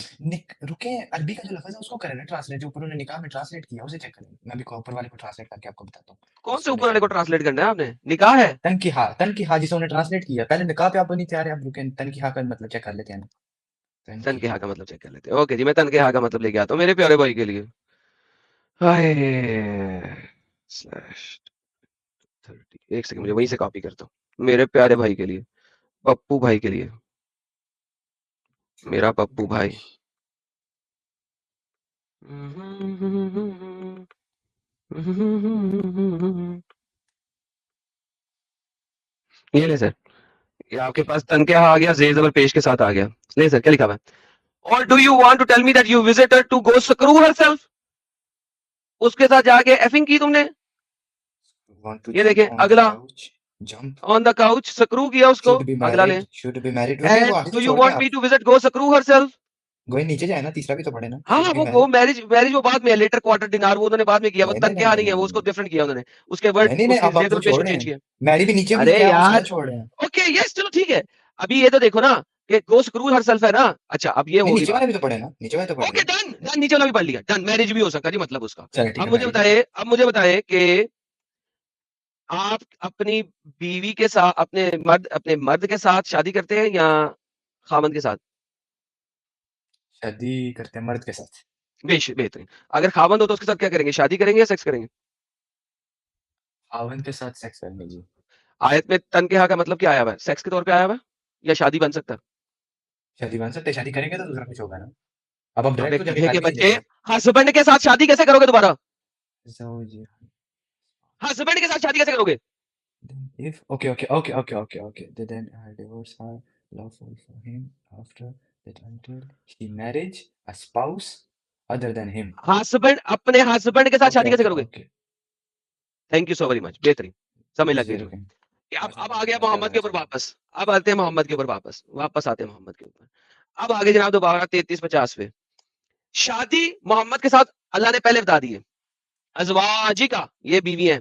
रुके अरबी का जो लफ्ज है उसको करें ना ट्रांसलेट जो ऊपर उन्होंने निकाह में ट्रांसलेट किया उसे चेक करें मैं भी ऊपर वाले को ट्रांसलेट करके आपको बताता हूँ कौन से उसको ऊपर वाले को निकाह ट्रांसलेट करना है आपने? निकाह है। तन की हा जिसे उन्होंने ट्रांसलेट किया पहले निकाह पे आप नहीं तैयार है आप रुके तन की हा का मतलब चेक कर लेते हैं ना तन तन की के हा हा का मतलब चेक कर लेते हैं। ओके जी, मैं तन के हा का मतलब लेके आता हूँ मेरे प्यारे भाई के लिए। हाय स्लैश 30, एक सेकंड मुझे वहीं से कॉपी करता हूँ मेरे प्यारे भाई के लिए, पप्पू भाई के लिए, मेरा पप्पू भाई। ये ले सर, ये आपके पास तन के हा आ गया, जेर जबर पेश के साथ आ गया। नहीं सर क्या लिखा हुआ है? और do you want to tell me that you visitor to go screw herself, उसके साथ जाके एफिंग की तुमने। ये देखें अगला, ऑन द काउच स्क्रू किया उसको। अगला ले, should be married and do you want me to visit go screw herself. गोई नीचे जाए ना तीसरा भी तो पढ़े ना हाँ should be वो married। मैरिज मैरिज वो बाद में, लेटर क्वार्टर डिनार वो उन्होंने बाद में किया, वो तन के हा नहीं है, वो उसको नहीं डिफरेंट किया उन्होंने, उसके वर्ड नहीं उसके अब आप जेर वो पेश छोड़ को रहे चेंज हैं किया। मैरिड भी नीचे भी अरे लिखा है वो यार सारा छोड़ रहे हैं ओके यस चलो ठीक है, अभी ये तो देखो ना कि गो स्क्रू हरसेल्फ है ना। अच्छा अब ये नहीं होगी नीचे बात। वाले भी तो पढ़े ना नीचे वाले तो पढ़ ओके रहे हैं डन डन, नीचे वाला भी पढ़ लिया, डन। मैरिज भी हो सकता है जी, मतलब उसका। चलो ठीक अब है मुझे married। बताए, अब मुझे बताए कि आप अपनी बीवी के साथ, अपने मर्द के साथ शादी करते हैं या खामद के साथ? शादी करते हैं मर्द के साथ बेहतरीन। अगर खामद हो तो उसके साथ क्या करेंगे, शादी करेंगे या सेक्स करेंगे? खावन के साथ सेक्स करने जी आयत में तन के हा का मतलब क्या आया हुआ है? सेक्स के तौर पे आया हुआ है या शादी बन सकता है? शादी बन सकते हैं, शादी करेंगे तो दूसरा कुछ होगा ना अब आप अबे डायरेक्ट तो गधे जाके के गाली नहीं बच्चे, देते। हस्बैंड के साथ शादी कैसे करोगे दोबारा? जाओ जी। हस्बैंड के साथ शादी कैसे करोगे? If okay, then her divorce are lawful for him after that until she marriage a spouse other than him. Husband, अपने हस्बैंड के साथ Okay, शादी कैसे okay, करोगे? okay. Thank you so very much, बेहतरीन, समझ लग गई Zero मुझे। game. कि अब अच्छा, आ गया अच्छा, मोहम्मद के ऊपर अच्छा। वापस। अब आते हैं मोहम्मद के ऊपर वापस आते हैं मोहम्मद के ऊपर। अब आगे जनाब दोबारा 33-50 पे। शादी मोहम्मद के साथ अल्लाह ने पहले बता दी है। अज़वाजिका, ये बीवी है।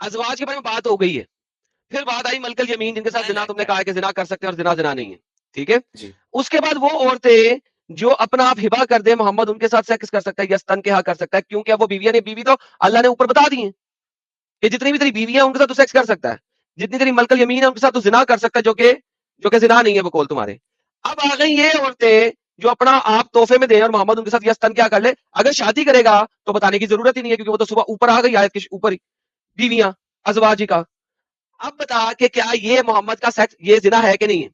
अज़वाज के बारे में बात हो गई है। फिर बात आई मलकल यमीन, जिनके साथ जिना तुमने कहा है कि जिना कर सकते हैं और जिना नहीं है। ठीक है? जी। उसके बाद वो औरतें जो अपना आप हिबा कर दे, मोहम्मद उनके साथ सेक्स कर सकता है, यस्तन के हाँ कर सकता है, क्योंकि अब वो बीवियां ने, बीवी तो अल्लाह ने ऊपर बता दी है कि जितनी भी तेरी बीवी है उनके साथ तू सेक्स कर सकता है, जितनी तेरी मलकल यमीन है उनके साथ तू जिना कर सकता है, जो कि जिना नहीं है बकौल तुम्हारे। अब आ गई ये औरतें जो अपना आप तोहफे में दे और मोहम्मद उनके साथ यस्तन क्या कर ले। अगर शादी करेगा तो बताने की जरूरत ही नहीं है, क्योंकि वो तो सुबह ऊपर आ गई आयत के ऊपर ही, बीवियां अज़वाजी का। अब बता कि क्या ये मोहम्मद का सेक्स ये जिना है कि नहीं है?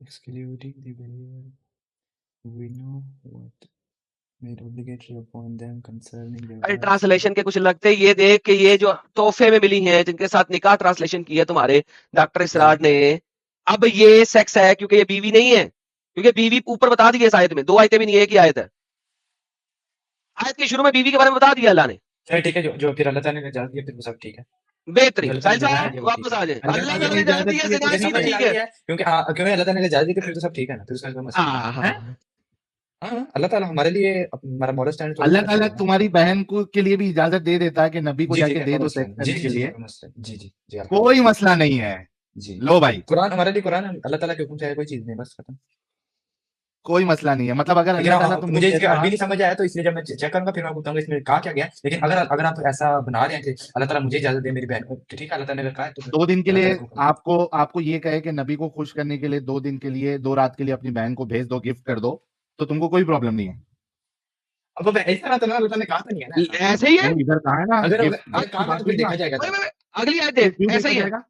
Excluding the believer, we know what made obligatory upon them concerning their अरे wives. ट्रांसलेशन के कुछ लगते ये देख कि ये जो तोहफे में मिली हैं, जिनके साथ निकाह ट्रांसलेशन की है तुम्हारे डॉक्टर इसरार ने, अब ये सेक्स है क्योंकि ये बीवी नहीं है, क्योंकि बीवी ऊपर बता दी है इस आयत में। 2 आयतें भी नहीं है, एक ही आयत है। आयत के शुरू में बीवी के बारे में बता दिया अल्लाह ने। चलो ठीक है, जो फिर अल्लाह ताला ने इजाजत दी फिर वो सब ठीक है। जो बेहतरीन, अल्लाह ताला साहिल ने साहब दिया वो ठीक वापस है। आ जाए। अल्लाह अल्लाह ताला ताला ने ने इजाजत इजाजत दी है, दी है जिना तो की समझ तो में ठीक आ है। गई है, क्योंकि अल्लाह ताला ने इजाजत दी तो फिर तो सब ठीक है ना, फिर उसका कोई मसला नहीं है। हाँ, हैं? हाँ, अल्लाह ताला हमारे लिए हमारा मॉरल स्टैंड थोड़ी अल्लाह ना ताला रखेगा ना। तुम्हारी बहन को के लिए भी इजाजत दे देता है कि नबी को जी, जाके ठीक है, दे कोई दो मसला सेक्स नहीं। जी, करने जी, के जी, लिए, कोई मसला नहीं। जी, जी, जी, कोई अल्हम्दुलिल्लाह। मसला नहीं है। जी। लो भाई, कुरान हमारे लिए कुरान अल्लाह ताला के हुक्म से है, कोई चीज़ नहीं, बस खत्म। कोई मसला नहीं है। मतलब अगर लेकिन अल्लाह ताला तुमको मुझे इसकी कहता अरबी नहीं समझ आया, तो इसलिए जब मैं चेक करूँगा फिर मैं आपको बताऊँगा इसमें कहा क्या गया है। लेकिन अगर आप ऐसा बना रहे हैं कि अल्लाह ताला मुझे इजाज़त दे मेरी बहन को, तो ठीक है, अल्लाह ताला ने अगर कहा है तो फिर 2 दिन के अल्लाह लिए ताला के हुक्म से। आपको ये कहे कि नबी को खुश करने के लिए 2 दिन के लिए 2 रात के लिए अपनी बहन को भेज दो, गिफ्ट कर दो, तो तुमको कोई प्रॉब्लम नहीं है। अब वो ऐसा ना तो ना, अल्लाह ताला ने कहा तो नहीं है ना ऐसा। ऐसे ही है। नहीं, इधर कहा है ना, अगर गिफ्ट कहा गिफ्ट की था बात तो फिर हुई ना, देखा जाएगा वait, तब। wait, wait, अगली आयत फिर देख, क्यों ऐसा देखा ही है। जाएगा?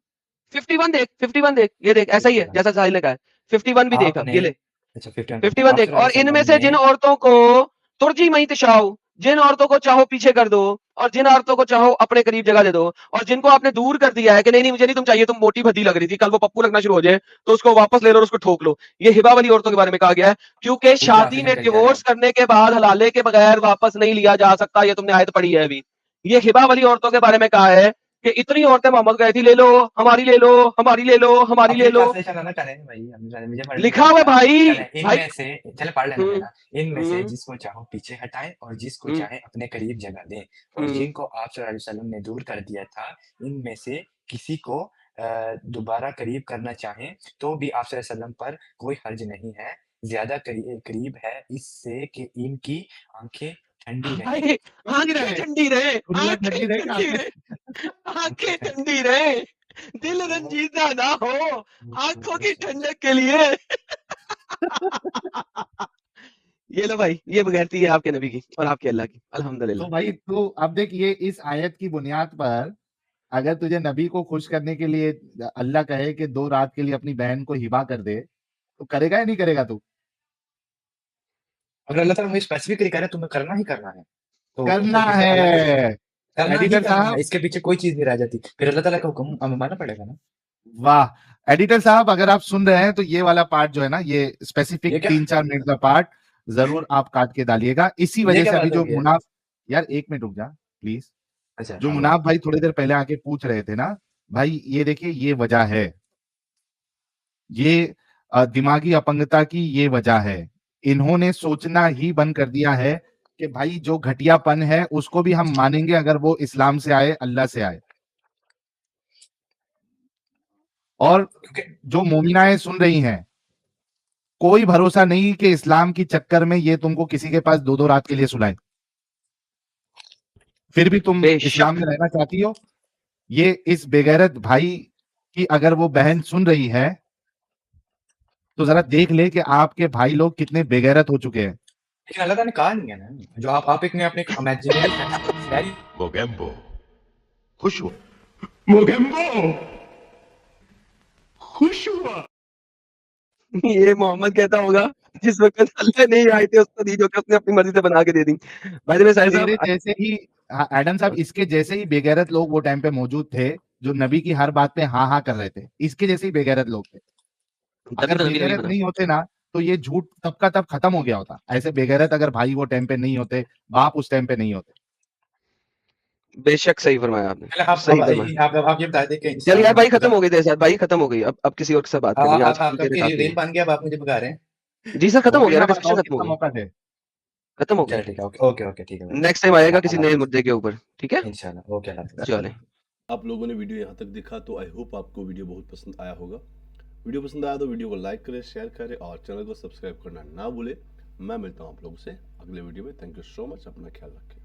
51 देख, ये देख, ऐसा ही है 51 जैसा साहिल ने कहा है। 51 भी देख, अब आपने ये ले। अच्छा 51 51 आप देख, सल्लल्लाहु और अलैहि इनमें वसल्लम से जिन ने औरतों को तुर्जी मई तशाओ, जिन औरतों को चाहो पीछे कर दो, और जिन औरतों को चाहो अपने करीब जगह दे दो, और जिनको आपने दूर कर दिया है कि नहीं नहीं मुझे नहीं तुम चाहिए, तुम मोटी भद्दी लग रही थी, कल वो पप्पू लगना शुरू हो जाए तो उसको वापस ले लो और उसको ठोक लो। ये हिबा वाली औरतों के बारे में कहा गया है, क्योंकि वो फिर शादी आखिरी में में कही जा रहा डिवोर्स है। करने के बाद हलाले के बगैर वापस नहीं लिया जा सकता। ये तुमने आयत पढ़ी है अभी। ये हिबा वाली औरतों के बारे में कहा है कि इतनी औरतें मोहम्मद गई थी, ले लो हमारी, ले लो हमारी, ले लो हमारी, ले अपनी लो। ट्रांसलेशन है ना, करें भाई, मुझे पढ़ने लिखा नहीं हुआ है आता। भाई चले भाई। इनमें से चले पढ़ लेने हम्म, देना। इनमें से हम्म, जिसको चाहो पीछे हटाए और जिसको हम्म, चाहे अपने करीब जगह दे, और हम्म। जिनको आप सल्लल्लाहु अलैहि वसल्लम ने दूर कर दिया था, इनमें से किसी को दोबारा करीब करना चाहे तो भी आप सल्लल्लाहु अलैहि वसल्लम पर कोई हर्ज नहीं है। ज्यादा करीब है इससे कि इनकी आंखें ठंडी रहें। भाई, ठंडी आंखें रहे, ठंडी रहे, दुनिया आंखें ठंडी रहे, ठंडी आंखें रहे, आंखें आंखें ठंडी ठंडी रहे, दिल रंजीदा ना हो आंखों की ठंडक के लिए। ये लो भाई, ये बगैरती है आपके नबी की और आपके अल्लाह की, तो अल्हम्दुलिल्लाह। भाई तो अब देख, ये इस आयत की बुनियाद पर अगर तुझे नबी को खुश करने के लिए अल्लाह कहे कि 2 रात के लिए अपनी बहन को हिबा कर दे, तो करेगा या नहीं करेगा तू? अगर अल्लाह ताला मुझे स्पेसिफिकली कह रहा है तुम्हें करना ही करना है, तो करना फिर तो अल्लाह के है। करना ही एडिटर करना है, साहब, इसके पीछे कोई चीज़ नहीं रह जाती। फिर अल्लाह ताला का हुक्म मानना पड़ेगा ना। वाह! एडिटर साहब, अगर आप सुन रहे हैं तो ये वाला पार्ट जो है ना, ये ये स्पेसिफिक क्या 3-4 मिनट का पार्ट ज़रूर आप काट के डालिएगा। इसी ये वजह क्या से अभी बात जो हो गई है? मुनाफ, यार 1 मिनट रुक जा प्लीज़। अच्छा, जो हाँ, मुनाफ बोलो। भाई थोड़ी देर पहले आके पूछ रहे थे ना, भाई ये देखिए ये वजह है। ये दिमागी अपंगता की ये वजह है। इन्होंने सोचना ही बंद कर दिया है कि भाई जो घटियापन है उसको भी हम मानेंगे अगर वो इस्लाम से आए, अल्लाह से आए। और क्योंकि जो मोमिनाएं सुन रही हैं, कोई भरोसा नहीं कि इस्लाम की चक्कर में ये तुमको किसी के पास 2-2 रात के लिए सुलाए। फिर भी तुम इस्लाम बेशक में रहना चाहती हो। ये इस बेगैरत भाई की अगर वो बहन सुन रही है, तो ज़रा देख ले कि आपके भाई लोग कितने बेगैरत हो चुके हैं। लेकिन अल्लाह ताला ने कहा नहीं है ना, जो आप एक ने अपने इमेजिनरी फैरी मोगेम्बो खुश हुआ Mogembo! खुश हुआ ये मोहम्मद कहता होगा जिस वक्त अल्लाह नहीं आए थे उसको दी जो कि उसने अपनी मर्जी से बना के दे दी। भाई साहब साहिर तेरे साहब जैसे ही एडम साहब इसके जैसे ही बेगैरत लोग वो टाइम पे मौजूद थे जो नबी की हर बात पे हाँ कर रहे थे। इसके जैसे ही बेगैरत लोग थे। तभी अगर तो नबी बेगैरत बना। नहीं होते ना तो ये झूठ तब का तब खत्म हो गया होता। ऐसे बेगैरत अगर भाई वो टाइम पे नहीं होते, बाप उस टाइम पे नहीं होते। बेशक सही फरमाया आपने, पहले आप सही फरमाया। आप ये बता दें कि चल इंसान यार भाई खुदा खत्म हो गई तेरे साथ, भाई खत्म हो गई। अब किसी और के साथ बात करनी है, आज की तेरे आपकी काफी रेल है। बन गया, अब आप मुझे भगा रहे हैं। जी सर खत्म हो हो गई गया ना ना, बात, डिस्कशन और खत्म हो कितना गई, मौका दे। खत्म हो गई। चलो ठीक है, ओके ओके ठीक है भाई। नेक्स्ट टाइम आएगा किसी अल्लाह नए हाफ़िज़। मुद्दे के ऊपर, ठीक है? इंशाल्लाह, ओके अल्लाह हाफ़िज़। चलें। आप लोगों ने वीडियो यहाँ तक देखा तो आई होप आपको वीडियो बहुत पसंद आया होगा। वीडियो पसंद आया तो वीडियो को लाइक करें, शेयर करें और चैनल को सब्सक्राइब करना ना भूलें। मैं मिलता हूँ आप लोगों से अगले वीडियो में। थैंक यू सो मच, अपना ख्याल रखें।